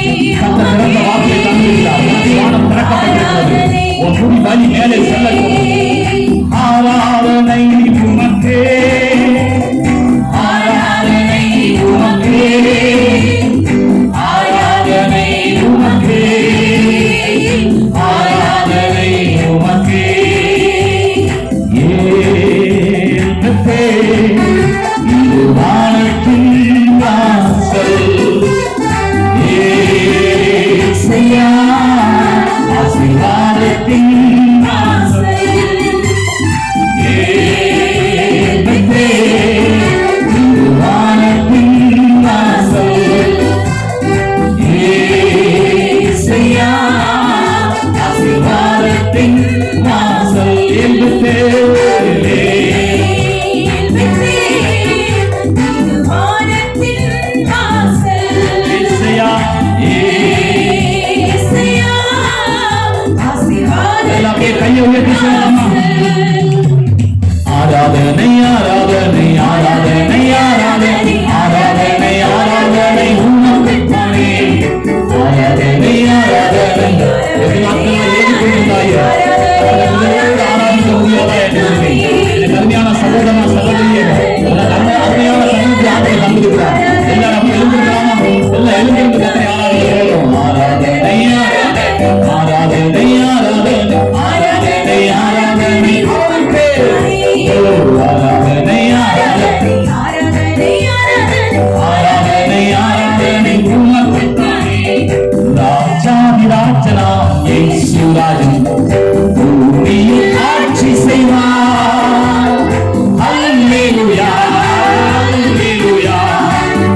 தந்துள்ளார். வானம் திறக்கப்பட்டிருக்கிறது. உன் குடி வழி மேலே செல்லட்டும். ஆராதனை உமக்கே, ஆராதனை உமக்கே, ஆராதனை உமக்கே, ஆராதனை உமக்கே. ஏனத்தே இது வானத்தின் வாசல். ஏசையா ஆசீர்வாதத்தின் வாசல். ஏனத்தே இது வானத்தின் வாசல். ஏசையா ஆசீர்வாதத்தின் வாசல். ஏனத்தே கையை உயர்த்தி சொல்லலாமா? ஆராதனை ஆராதனை ஆராதனை ஆராதனை ஆராதனை ஆராதனை உமக்குத்தானே. ஆராதனை ஆராதனை ஆராதிக்க முடியாதா என்று கருமையான சகோதர சகோதரியே, அருமையான சமூகத்தை ஆண்டவர் தந்திருக்கிறார். எல்லாரும் எழுந்திருக்காம எல்லாம் எழுந்திருந்து கத்தனை ஆராதிக்கிறோம். ஆராதனை ஆராதனை ஆராதனை ஆராதனை ஆராதனை ஆராதனை உமக்கே. ஆராதனை ஆராதனை ஆராதனை ஆராதனை உமக்குத்தானே. ராஜாதி ராஜனாம் இயேசு ராஜன் பூமியில் ஆட்சி செய்வார். அல்லேலூயா அல்லேலூயா.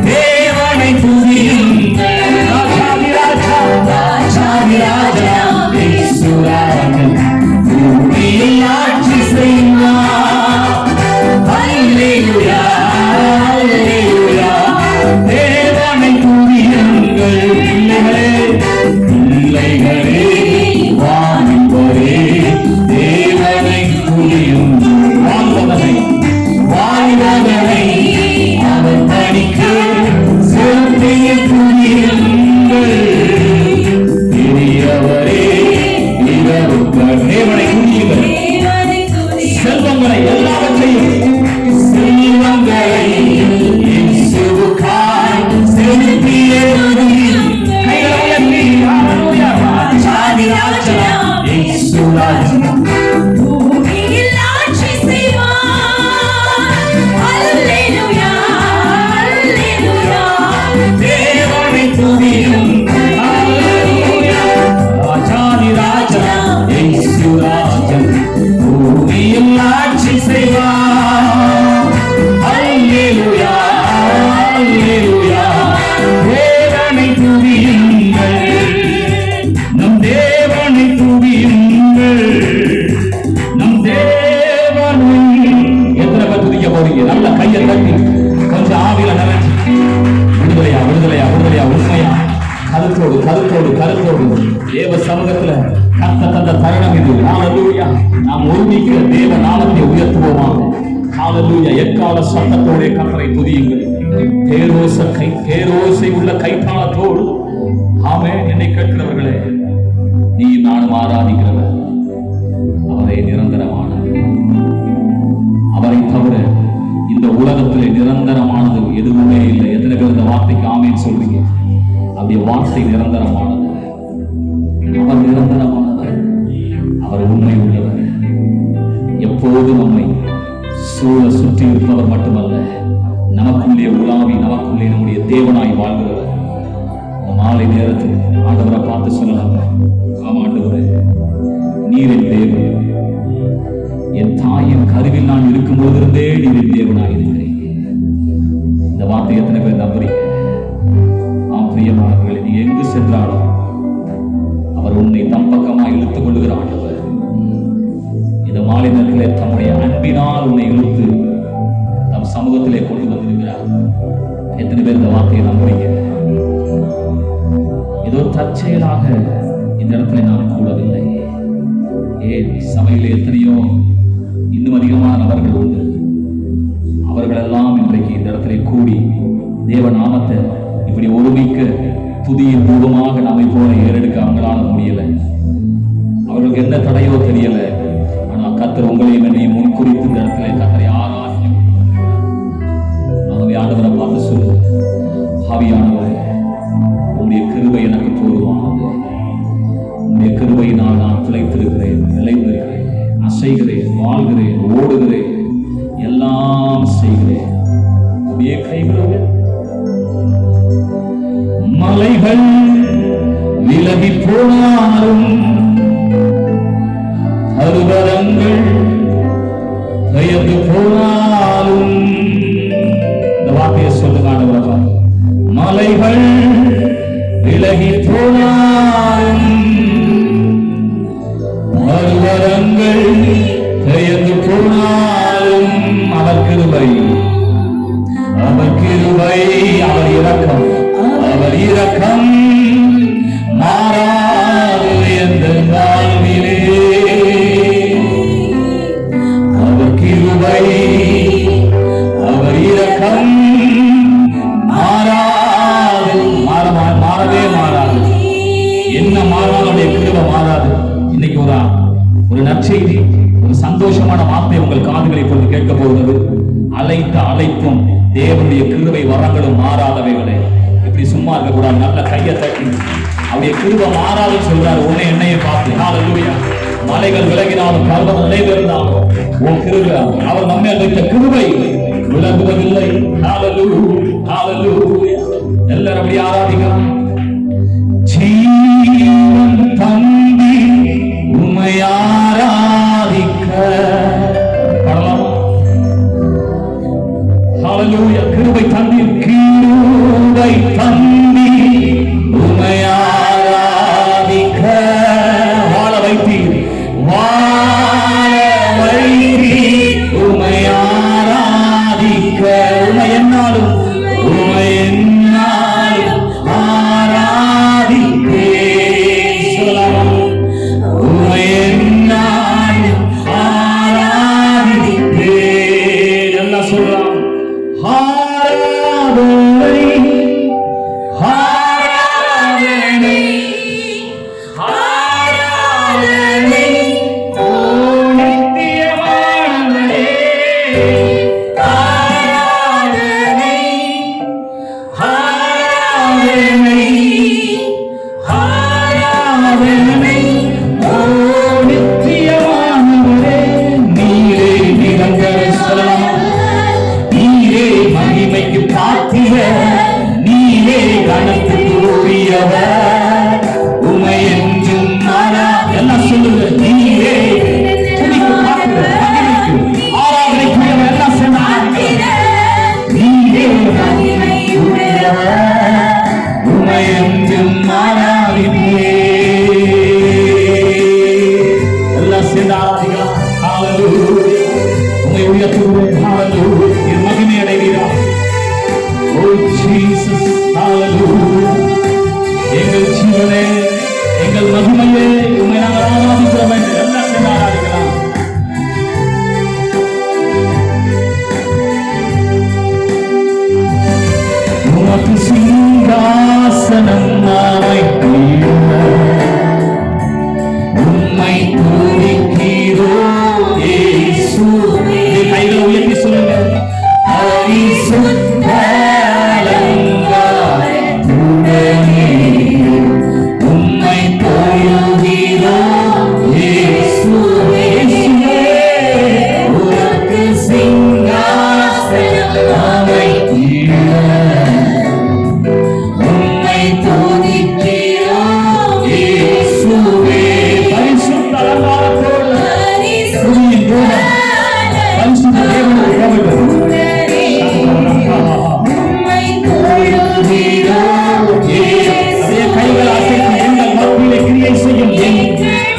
தேவனை துதியுங்கள். ராஜாதி ராஜா ராஜாதி ராஜனாம் இயேசு ராஜன் பூமியில் ஆட்சி செய்வார். அல்லேலூயா அல்லேலூயா. தேவனை துதியுங்கள். பிள்ளைகளே பிள்ளைகளே வாணிபரே தேவனை துதியுங்கள். வாழ்வதனை வாழ்வதனை அவர் படிக்க செலுத்திய துதியுங்கள். பெரியவரே இரவுக்கள் தேவனை துதியுங்கள். செல்வங்களை எல்லாவற்றையும் செல்வங்களை இயேசுவுக்காய் செலுத்திய துதியுங்கள். கைகளை உயர்த்தி ஹல்லேலூயா. ராஜாதி ராஜா இயேசு ராஜா பூமியில் ஆட்சி செய்வார். அல்லேலூயா அல்லேலூயா. தேவனை துதியுங்கள். ஹல்லேலூயா. ராஜாதி ராஜா இயேசு ராஜா பூமியில் ஆட்சி செய்வார். அல்லேலூயா அல்லேலூயா. தேவனை துதியுங்கள். நம் தேவனை துதியுங்கள். நம் தேவனை எத்தனை பேர் துதிக்க போறீங்க? நல்ல கையை தட்டி கொஞ்சம் ஆவில நினைச்சு விடுதலையா விடுதலையா விடுதலையா உண்மையா அதுக்கு கருத்தோடு தேவ சமூகத்துல கர்த்தர் தந்த தருணம் இது. ஹalleluya. நாம் ஒருமிக்க தேவ நாமத்தை உயர்த்துவோமாக. ஹalleluya. எக்கால சத்தத்தோட கர்த்தரை துதியுங்கள். பேரோசை உள்ள கைத்தாளத்தோடு. ஆமென். என்னை கேட்கிறவர்களே, நீ நானும் ஆராதிக்கிறவர் அவரே நிரந்தரமானவர். அவரை தவிர இந்த உலகத்திலே நிரந்தரமானது எதுவுமே இல்லை. எத்தனை பேர் இந்த வார்த்தைக்கு ஆமென் சொல்றீங்க? அவருடைய வார்த்தை நிரந்தரமானது. அவர் நிரந்தரமானவர். அவர் உண்மை உள்ளவர். எப்போது நம்மை சுற்றி இருப்பவர் மட்டுமல்ல, நமக்குள்ளே உலாவி நமக்குள்ளே நம்முடைய தேவனாய் வாழ்கிறவர். இந்த மாலை நேரத்தில் ஆண்டவரை பார்த்து சொல்லலாம், ஆமா ஆண்டவரே, நீர் என் தேவன். என் தாயின் கருவில் நான் இருக்கும்போதிருந்தே நீர் என் தேவனாய் இருக்கிறேன். இந்த வார்த்தை எத்தனை பேர் நம்புறீங்க? பிரியமானவர்களே, நீ எங்கு சென்றாலும் அவர் உன்னை தம் பக்கமாக இழுத்துக் கொள்ளுகிற ஆண்டவர். இந்த மாலை நேரத்திலே தம்முடைய அன்பினால் உன்னை இழுத்து தம் சமூகத்திலே கொண்டு வந்திருக்கிறார். எத்தனை பேர் இந்த வார்த்தையை நம்புறீங்க? ஏதோ தற்செயலாக இந்த இடத்துல நான் கூடவில்லை. சபையிலே எத்தனையோ இன்னும் அதிகமான நபர்கள் உண்டு. அவர்கள் எல்லாம் இன்றைக்கு இந்த இடத்திலே கூடி தேவ நாமத்தை இப்படி ஒருமிக்க துதியின் மூலமாக நம்மை போல ஏறெடுக்க அவங்களால முடியல. அவர்களுக்கு என்ன தடையோ தெரியல. ஆனா கர்த்தர் உங்களையும் என்னையும் முன்குறித்து இந்த இடத்துல கர்த்தரை ஆராய்ச்சி. ஆகவே ஆண்டவரை பார்த்து சொல்லு, ஆவியானவரே, உங்களுடைய கிருபை எனக்கு போதுமானது. உங்களுடைய கிருபையினால் நான் பிழைத்திருக்கிறேன், நிலைத்திருக்கிறேன், அசைகிறேன், வாழ்கிறேன், ஓடுகிறேன், எல்லாம் செய்கிறேன். அப்படியே கைவிடுவேன். மலைகள் விலகி போனாலும், பர்வதங்கள் பெயர்ந்து போனாலும், இந்த வார்த்தையை சொல்லுங்க ஆண்டவரே. மலைகள் விலகி போனாலும், பர்வதங்கள் பெயர்ந்து போனாலும், அவர் கிருபை, அவர் கிருபை, அவர் இரக்கம், அவர் இரக்கம் மாறாது என்ற வாழ்விலே. அவர் கிருபை, அவர் இரக்கம் மாறாது, மாறவே மாறாது. என்ன மாறாது? கிருபை மாறாது. இன்னைக்கு ஒரு நற்செய்தி, ஒரு சந்தோஷமான வார்த்தை உங்கள் காதுகளை கொண்டு கேட்க போகிறது. அழைத்த அழைப்பும் தேவனுடைய கிருபை வரங்களும் மாறாதவைகளே. இப்படி சும்மா இருக்க கூடாது. நல்ல கையை தட்டி அவருடைய கிருபை மாறாதுன்னு சொல்றாரு. உன்னை என்னையை பார்த்து. ஹalleluya. மலைகள் விலகினாலும், பர்வதம் நிலைபெறுந்தாலும், உன் கிருபை, அவர் நம்மை வைத்த கிருபை விலகுவதில்லை. ஹalleluya, ஹalleluya. எல்லாரும் அப்படி ஆராதிக்கலாம். ஜீவன் தந்தி உம்மை ஆராதிக்க பாடலாமா? ஹalleluya. கிருபை தந்தி, கிருபை தந்தி உம்மை ஆராதிக்க. வாழ வைத்தீர், வாழ வைத்தீர் உம்மை ஆராதிக்க. உம்மை என்னாலும், உம்மை என்னாலும் ஆராதிப்பேன். சொல்லலாம், உம்மை என்னாலும் ஆராதிப்பேன். எல்லாம் சொல்லலாம். உம்மை என்றும் ஆராதிப்பேன்.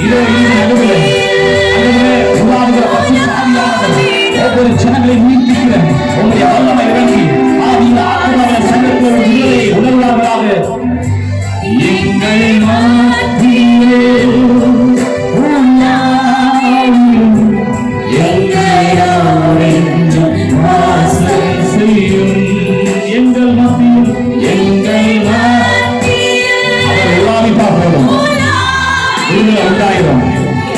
இதோ இந்த நடுவில் ஆண்டவரே உலாவுகிற பரிசுத்த ஆவியானவர் ஒவ்வொரு ஜனங்களை மீட்கிற உங்களுடைய வல்லமை இறங்கி ஆவியின் ஆத்மாவின் சங்கத்தில் விடுதலை உணர்வார்களாக. எங்கள் மத்தியிலே எங்கள் மத்தியில் அவர் உலாவிப்பா போதும், விடுதலை உண்டாயிரும்.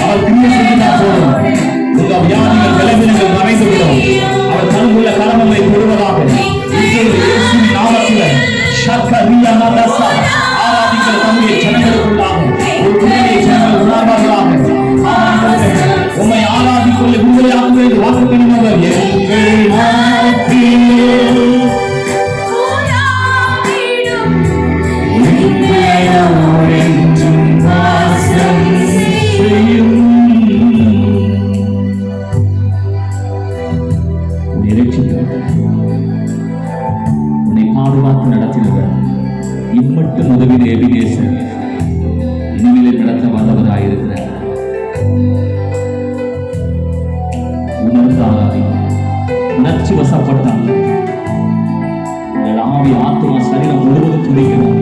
அவர் கிரியை செஞ்சுட்டா போதும், உங்க வியாதிகள் விளைவினங்கள் மறைந்துவிடும். அவர் தன்னுள்ள கலமங்களை தொடுவதாக இயேசுவின் நாமத்தில் ஷக்கரியா நதஸா ஆராதிக்கிற தம்முடைய ஜனங்களுக்குள்ளாக ஒரு விடுதலை ஜனங்கள் உணர்வார்களாக. உம்மை ஆராதிக்குள்ள விடுதலையாக்குவது வாக்கு கணிமவர் எங்கள் மத்தியில் உன்னை பாதுகாத்து நடத்தினவர் இம்மட்டும் உதவின எபினேசர் இனிமேல் நடத்த வல்லவராயிருக்கிறார். உணர்ந்தாராதி உணர்ச்சி வசப்பட்டால் உங்கள் ஆவி ஆத்மா சரீரம் முழுவதும் துடிக்கிறார்.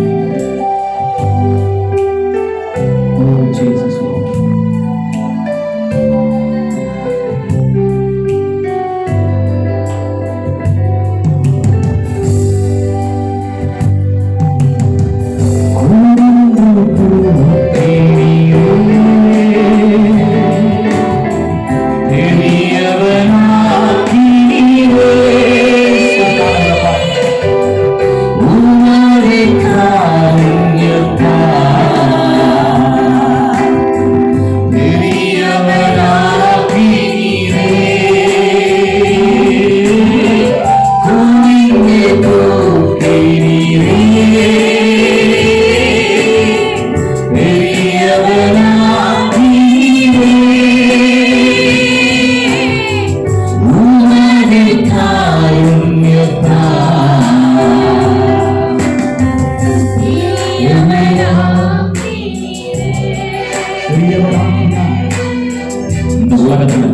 இந்த உலகத்துல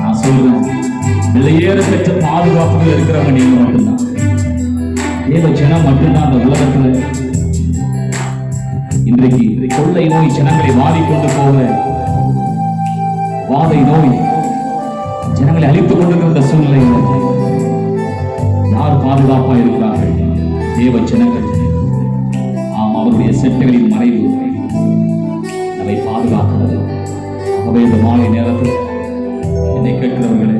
நான் சொல்றேன், விலையேற பெற்ற பாதுகாப்புகள் இருக்கிறவங்க நீங்க மட்டும்தான். தேவ ஜனம் மட்டும்தான் அந்த உலகத்துல இன்றைக்கு கொள்ளை நோய் ஜனங்களை வாடிக்கொண்டு போக, வாதை நோய் ஜனங்களை அழித்துக் கொண்டிருக்கிற சூழ்நிலையில் யார் பாதுகாப்பா இருக்கிறார்கள்? தேவ ஜனங்கள். ஆம், அவருடைய செட்டுகளின் மறைவு நம்மை பாதுகாக்கிறது. ஆகவே இந்த மாலை நேரத்தில் என்னை கேட்கிறவர்களே,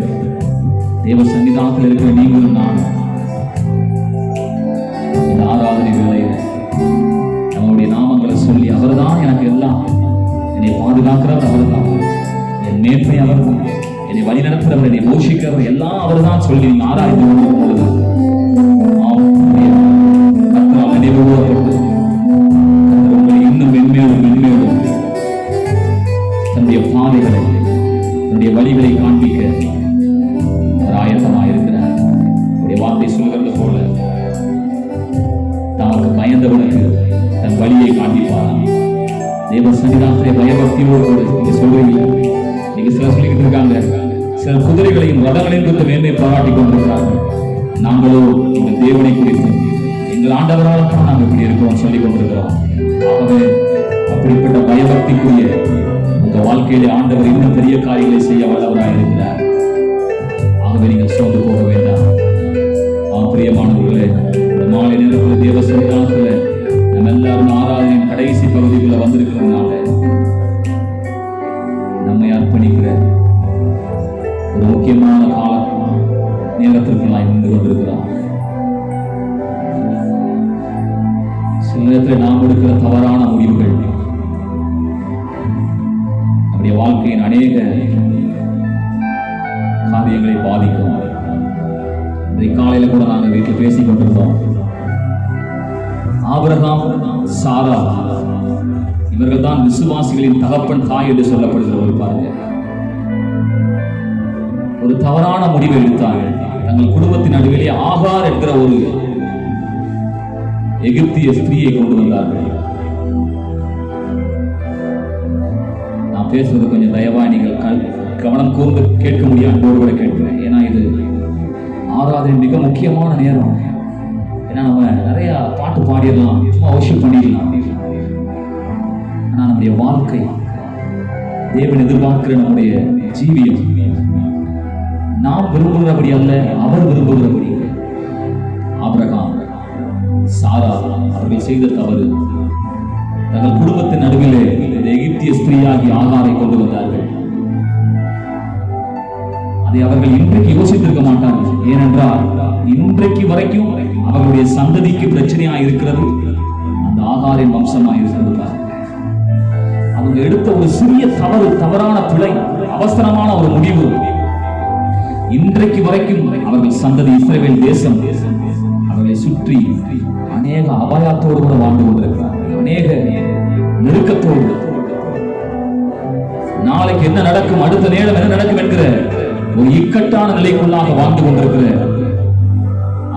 தேவ சன்னிதானத்தில் இருக்கிற நீங்களும் நான் இந்த ஆராதனை வேளையில் நம்முடைய நாமங்களை சொல்லி, அவர்தான் எனக்கு எல்லாம், என்னை பாதுகாக்கிறவர் அவர்தான், என் மேன்மை அவர்தான், என்னை வழி நடத்துகிறவர், என்னை போஷிக்கிறவர் எல்லாம் அவர்தான் சொல்லி நீங்க ஆராய்ந்து கொண்டிருக்கும் பொழுது உங்களை இன்னும் மென்மேலும் மென்மேலும் தன்னுடைய பாதைகளை தன்னுடைய வழிகளை காண்பிக்க ஒரு ஆயத்தமாயிருக்கிறார். அவருடைய வார்த்தை சொல்கிறது போல தனக்கு பயந்தவனுக்கு தன் வழியை காண்பிப்பாராம். தேவ சன்னிதானத்திலே பயபக்தியோடு நீங்க சொல்றீங்க. நீங்க சிலர் சொல்லிக்கிட்டு இருக்காங்க, சிலர் குதிரைகளையும் ரதங்களையும் குறித்து மேன்மை பாராட்டி கொண்டிருக்கிறார்கள். நாங்களோ எங்கள் தேவனை குறித்து எங்கள் ஆண்டவரால் தான் நாங்கள் இப்படி இருக்கிறோம் சொல்லிக் கொண்டிருக்கிறோம். ஆகவே அப்படிப்பட்ட பயபக்திக்குரிய உங்க வாழ்க்கையிலே ஆண்டவர் இன்னும் பெரிய காரியங்களை செய்ய வல்லவராக இருக்கிறார். ஆகவே நீங்கள் சோர்ந்து போக வேண்டாம். பிரியமானவர்களே, இந்த மாலை நேரத்தில் தேவ சன்னிதானத்தில் நம்ம எல்லாரும் ஆராதனையின் கடைசி பகுதிக்குள்ள வந்திருக்கிறதுனால நம்மை அர்ப்பணிக்கிற ஒரு முக்கியமான கால நேரத்திற்கு நான் நின்று கொண்டிருக்கிறோம். சில நேரத்தில் நாம் எடுக்கிற தவறான முடிவுகள் நம்முடைய வாழ்க்கையின் அநேக காரியங்களை பாதிக்கும். இன்றைக்கு காலையில கூட நாங்கள் வீட்டில் பேசிக் கொண்டிருந்தோம். ஆபிரகாம், சாரா இவர்கள் தான் விசுவாசிகளின் தகப்பன் தாய் என்று சொல்லப்படுகிறவர். பாருங்க, ஒரு தவறான முடிவை எடுத்தார்கள். தங்கள் குடும்பத்தின் நடுவிலே ஆகார் என்கிற ஒரு எகிப்திய ஸ்திரீயை கொண்டு வந்தார்கள். நான் பேசுறது கொஞ்சம் தயவா நீங்கள் கவனம் கூர்ந்து கேட்க முடியும் அன்போடு கூட கேட்கிறேன். ஏன்னா இது ஆராதனை மிக முக்கியமான நேரம். ஏன்னா நம்ம நிறைய பாட்டு பாடிடலாம், சும்மா வர்ஷிப் பண்ணிடலாம். ஆனா நம்முடைய வாழ்க்கை, தேவன் எதிர்பார்க்கிற நம்முடைய ஜீவியம் நாம் விரும்புகிறபடி அல்ல, அவர் விரும்புகிறபடி. ஆபிரகாம், சாரா அவர்கள் செய்த தவறு. தங்கள் குடும்பத்தின் நடுவிலே இந்த எகிப்திய ஸ்திரீயாகி ஆகாரை கொண்டு வந்தார்கள். அதை அவர்கள் இன்றைக்கு யோசித்திருக்க மாட்டார்கள். ஏனென்றால் இன்றைக்கு வரைக்கும் அவர்களுடைய சந்ததிக்கு பிரச்சனையா இருக்கிறது அந்த ஆகாரின் வம்சமா இருக்கிறது. அவங்க எடுத்த ஒரு சிறிய தவறு, தவறான பிழை, அவசரமான ஒரு முடிவு இன்றைக்கு வரைக்கும் அவர்கள் சந்ததி இஸ்ரவேல் தேசம் அவர்களை சுற்றி அநேக அபாயத்தோடு கூட வாழ்ந்து கொண்டிருக்கிறார்கள். அநேக நெருக்கத்தோடு, நாளைக்கு என்ன நடக்கும், அடுத்த நேரம் என்ன நடக்கும் என்கிற ஒரு இக்கட்டான நிலைக்குள்ளாக வாழ்ந்து கொண்டிருக்கிற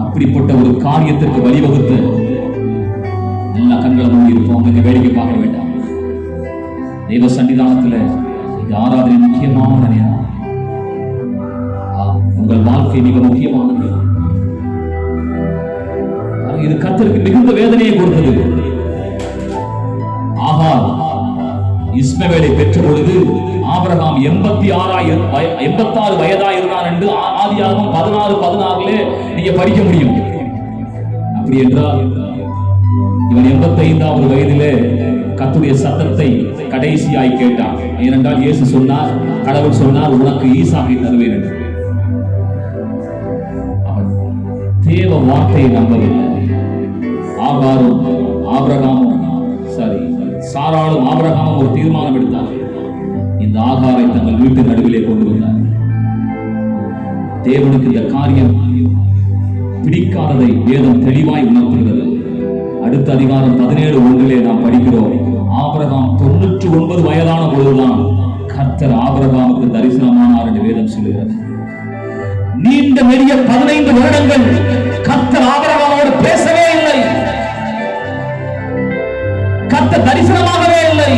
அப்படிப்பட்ட ஒரு காரியத்திற்கு வழிவகுத்து எல்லா கண்களை மூடி இருப்போம். அங்கே வேடிக்கை பார்க்க வேண்டாம். தெய்வ சன்னிதானத்தில் இது ஆராதனை முக்கியமான நேரம். உங்கள் வாழ்க்கை மிக முக்கியமானது. இது கர்த்தருக்கு மிகுந்த வேதனையை கொடுத்தது. ஆகார் இஸ்மவேலை பெற்ற பொழுது ஆபிரகாம் 86 வயதாயிருந்தான் என்று ஆதியாகமம் 16:16 நீங்க படிக்க முடியும். அப்படி என்றால் இவன் 85வது வயதிலே கர்த்தருடைய சத்தத்தை கடைசியாய் கேட்டான். ஏனென்றால் இயேசு சொன்னார், கடவுள் சொன்னார், உனக்கு ஈசாக்கை தருவேன் என்று. அவன் தேவ வார்த்தையை நம்பவில்லை. ஆகாரும் ஆபிரகாமும் சாராளும் ஆபிரகாமும் ஒரு தீர்மானம் எடுத்தார்கள். இந்த ஆகாரை தங்கள் வீட்டு நடுவிலே கொண்டு வந்தார். தேவனுக்கு இந்த காரியம் பிடிக்காததை வேதம் தெளிவாய் உணர்த்துகிறது. அடுத்த அதிகாரம் 17:1 நாம் படிக்கிறோம். ஆபிரகாம் 99 வயதான பொழுதுதான் கர்த்தர் ஆபிரகாமுக்கு தரிசனமானார் என்று வேதம் சொல்லுகிறது. நீண்ட நெடிய 15 வருடங்கள் கர்த்தர் ஆபிரகாமோடு பேசவே இல்லை. கர்த்தர் தரிசனமாகவே இல்லை.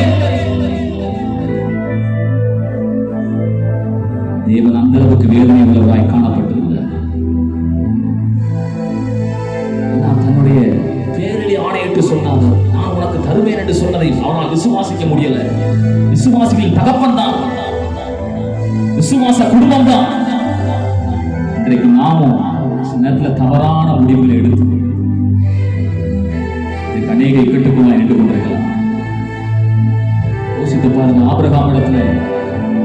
தேவன் அந்த அளவுக்கு வேதனை உள்ளவராய் காணப்பட்டிருந்தார். தன்னுடைய பேரிலே ஆணையிட்டு சொன்னார், நான் உனக்கு தருவேன் என்று சொன்னதை அவனால் விசுவாசிக்க முடியல. விசுவாசிகளின் தகப்பன் தான், விசுவாச குடும்பம் தான். இன்றைக்கு நாமும் நேரத்தில் தவறான முடிவுகளை எடுத்து அநேக இக்கட்டுக்குள்ளாய் நின்று கொண்டிருக்கலாம். யோசித்து பாருங்க. ஆபிரகாம் இடத்துல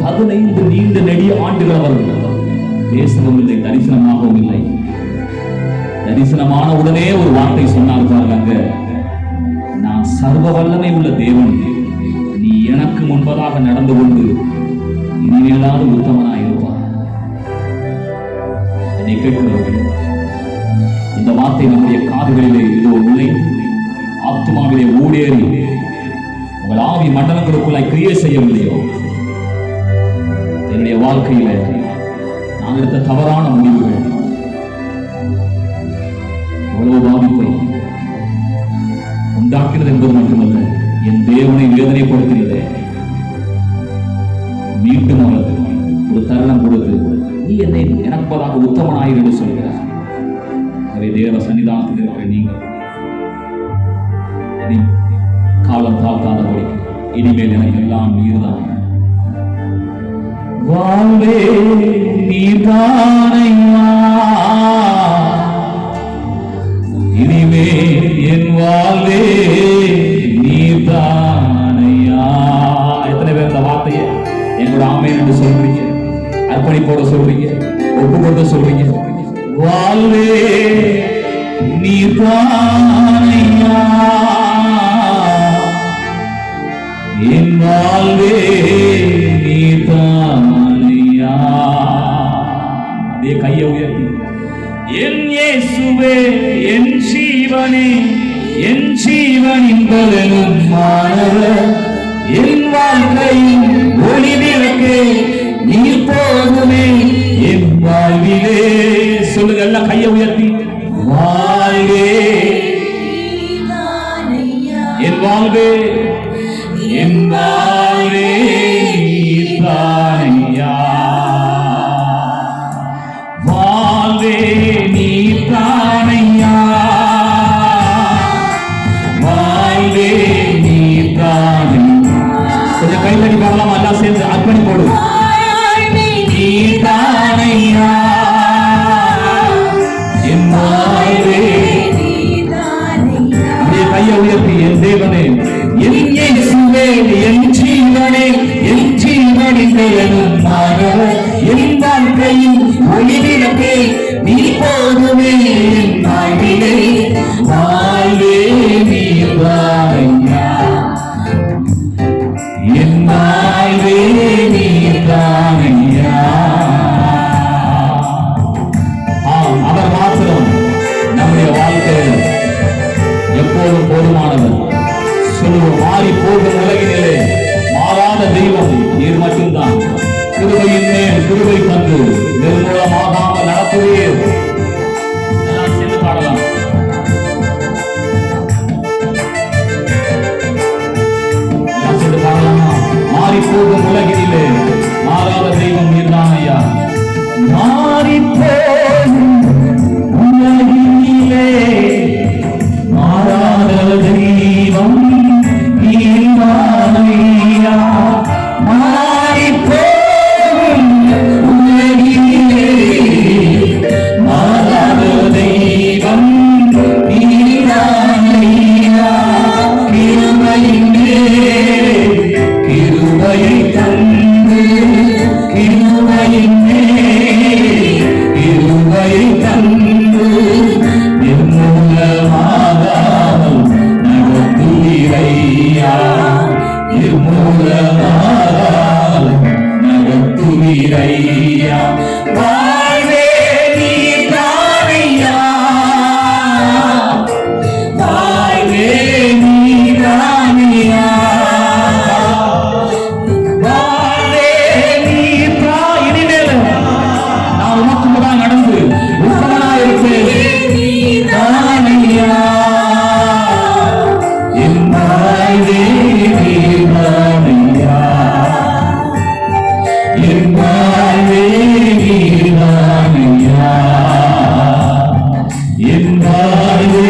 15 நீண்ட நெடிய ஆண்டுகள் அவர்கள் பேசவும் இல்லை, தரிசனமாகவும் இல்லை. தரிசனமான உடனே ஒரு வார்த்தை சொன்னார் பாருங்க, நான் சர்வ வல்லமை உள்ள தேவன், நீ எனக்கு முன்பதாக நடந்து கொண்டு இனிமேலாவது உத்தமனாய் இருப்பார். என்னை கேட்கிறவர்கள், இந்த வார்த்தை நம்முடைய காதுகளிலே இதோ நுழைந்து ஆத்மாவிலே ஊடேறி உங்கள் ஆவி மண்டலங்களுக்குள்ளாய் கிரியை செய்யவில்லையோ, என்னுடைய வாழ்க்கையில நான் எடுத்த தவறான முடிவுகள் எவ்வளவு பாதிப்பை உண்டாக்கினது என்பது மட்டுமல்ல, என் தேவனை வேதனைப்படுத்தினது. மீண்டும் அவர் ஒரு தருணம் கொடுத்து, நீ என்னை எனப்பதாக உத்தமனாயிரு என்று சொல்கிறார். அதை தேவ சன்னிதானத்தில் இருக்கிற நீங்கள் காலம் தாழ்த்தாதபடி இனிமேல் எனக்கு எல்லாம் நீர்தான். வாழ்வே நீர்தானையா, இனிமேல் என் வாழ்வே நீர்தானையா. எத்தனை பேர் இந்த வார்த்தையை என்னோட ஆமென் என்று சொல்றீங்க, அர்ப்பணிப்போட சொல்றீங்க, ஒப்பு கொடுத்து சொல்றீங்க? வாழ்வே நீர்தானையா, என் வாழ்வே நீர்தானையா. அதே கையை உயர்த்தி, என் இயேசுவே என் ஜீவனே, என் ஜீவனின் பலனும் மாணவர், என் வாழ்க்கையின் ஒளி விளக்கே, நீர் போதுமே என் வாழ்விலே. சொல்லுங்க எல்லாம் கையை உயர்த்தி, வாழ்வே என் வாழ்வே, என் வாழ்வே என் வாழ்க்கையின் உயிரிழப்பே நீ போதுமே என் வாழ்விலே வாழ்வே நீதானையா என் வாழ்வே நீதானையா அவர் மாத்திரம் நம்முடைய வாழ்க்கையில் எப்போதும் போதுமானவர் சொல்லுவோம் மாறி போகும் உலகினிலே மாறாத தெய்வம் நீர் மட்டும்தான் கிருபையின் மேல் கிருபை தந்து நிர்மூலமாகாமல் நடத்துவீர் எல்லாம் சேர்ந்து பாடலாம் எல்லாம் சேர்ந்து பாடலாமா மாறி போகும் உலகினிலே மாறாத தெய்வம் நீர்தான் ஐயா மாறி போகும் உலகினிலே மாறாத தெய்வம் நீர்தான் ஐயா மாறி போகும் உலகினிலே மாறாத தெய்வம் நீர்தான் ஐயா கிருபையின் மேல் கிருபையை தந்து கிருபையின் மேல் கிருபையை தந்து நிர்மூலமாகாமல் நடத்துவீரையா நிர்மூலமாகாமல் நடத்துவீரையா வாழ்வே நீதானையா வாழ்வே நீதானையா வாழ்வே நீதா இனிமேல் நான் உனக்கு முன்னாடி நடந்து உத்தமனாயிருப்பேன் நீதானையா என் வாழ்வே நீதானையா என் வாழ்வே நீதானையா என் வாழ்வே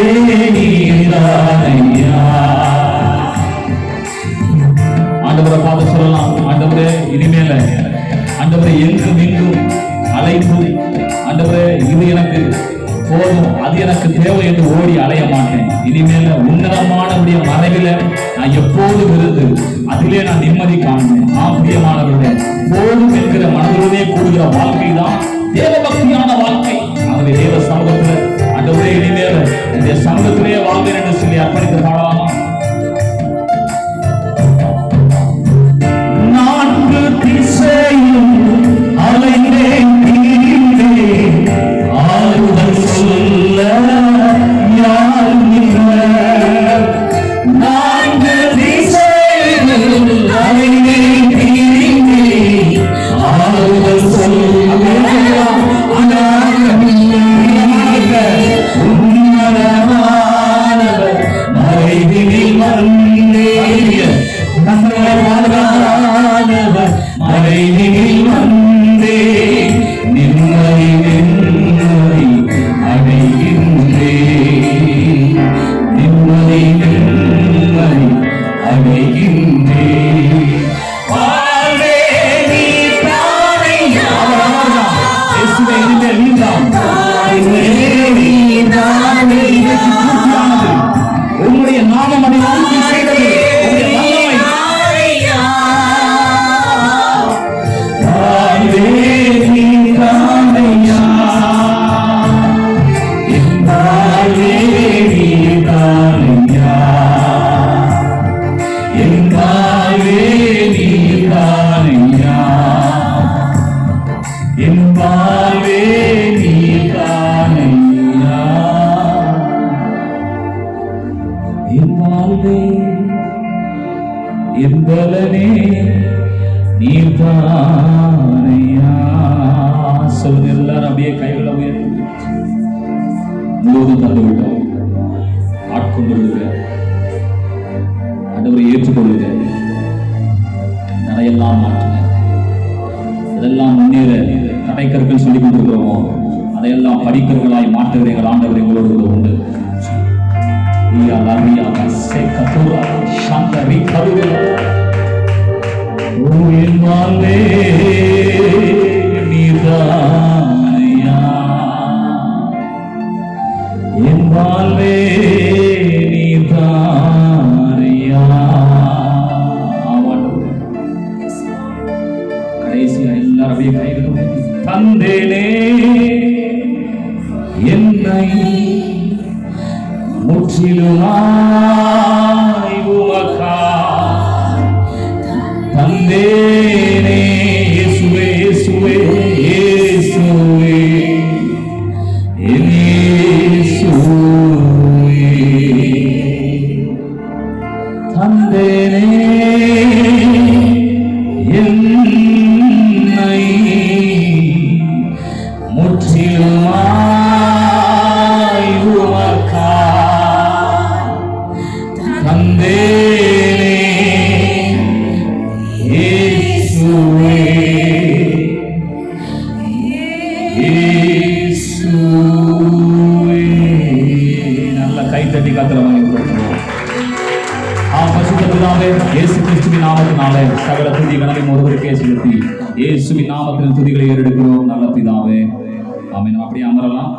நீதானையா ஆண்டவரை பார்த்து சொல்லலாம் ஆண்டவரே இனிமேல ஆண்டவரை எங்கும் எங்கும் அழைப்பு ஆண்டவரே இது எனக்கு போதும் அது எனக்கு தேவை என்று ஓடி அலைய மாட்டேன் இனிமேல உன்னதமானவருடைய மறைவில நான் எப்போதும் இருந்து அதிலே நான் நிம்மதி காண்பேன் பிரியமானவர்களே போதும் என்கிற மனதிலே கூடுகிற வாழ்க்கை தான் தேவபக்தியான வாழ்க்கை அவருடைய தேவ சமூகத்துல ஆண்டவரே இனிமேல இந்த சமூகத்திலே வாழ்வேன் என்று சொல்லி அர்ப்பணித்து பாடலாமா நான்கு திசையும் அலைந்தேன் திரிந்தேன் ஆறுதல் சொல்ல யாரும் இல்லை நான்கு திசையும் அலைந்தேன் திரிந்தேன் ஆறுதல் சொல்ல உன்னதமானவர் மறைவினில் வந்தே மறைவினில் வந்தே நிம்மதி நிம்மதி அடைகின்றே நிம்மதி நிம்மதி அடைகின்றே வாழ்வே நீதானையா இயேசுவே இனிமேல் நீதான் வாழ்வே நீதானையா உம்முடைய நாமம் அதை வாழ்க்கை செய்தது உம்முடைய வல்லமை வாழ்வே நீதானையா என் வாழ்வே நீதானையா என் வாழ்வே நீதானையா என் வாழ்வே நீதானையா என் வாழ்வே என் பலனே நீதானையா சொல்லுங்க எல்லாரும் அப்படியே கைகளை உயர்த்தி முழுவதும் தந்து விட்டோம் ஆட்கொண்டு விடுங்க ஆண்டவரை ஏற்றுக்கொள்ளுங்க நடையெல்லாம் மாற்றுங்க இதெல்லாம் முன்னேற தடைக்கற்கள் சொல்லிக் கொண்டிருக்கிறோமோ அதையெல்லாம் படிக்கர்களாய் மாற்றுகிறீர்கள் ஆண்டவர் எங்களோடு கூட உண்டு நீதானையா என் வாழ்வே நீதானையா எல்லாரும் அப்படியே கைகளை உயர்த்தி, தந்தேனே என்னை முற்றிலுமாய் உமக்காய் தந்தேனே. இயேசுவே இயேசுவே இயேசுவே என் இயேசுவே தந்தேனே என்னை முற்றிலுமாய் உமக்காய் தந்தேனே. இயேசுவே இயேசுவே. நல்ல கைத்தட்டி கத்தல வாங்கி கொடுக்கிறோம். பரிசுத்த பிதாவே, இயேசு கிறிஸ்துவின் நாமத்தினாலே சகல துதி கனவையும் ஒருவருக்கே செலுத்தி இயேசுவின் நாமத்தில் துதிகளை ஏறெடுக்கிறோம் நல்ல பிதாவே. ஆமென். அப்படியே அமரலாம்.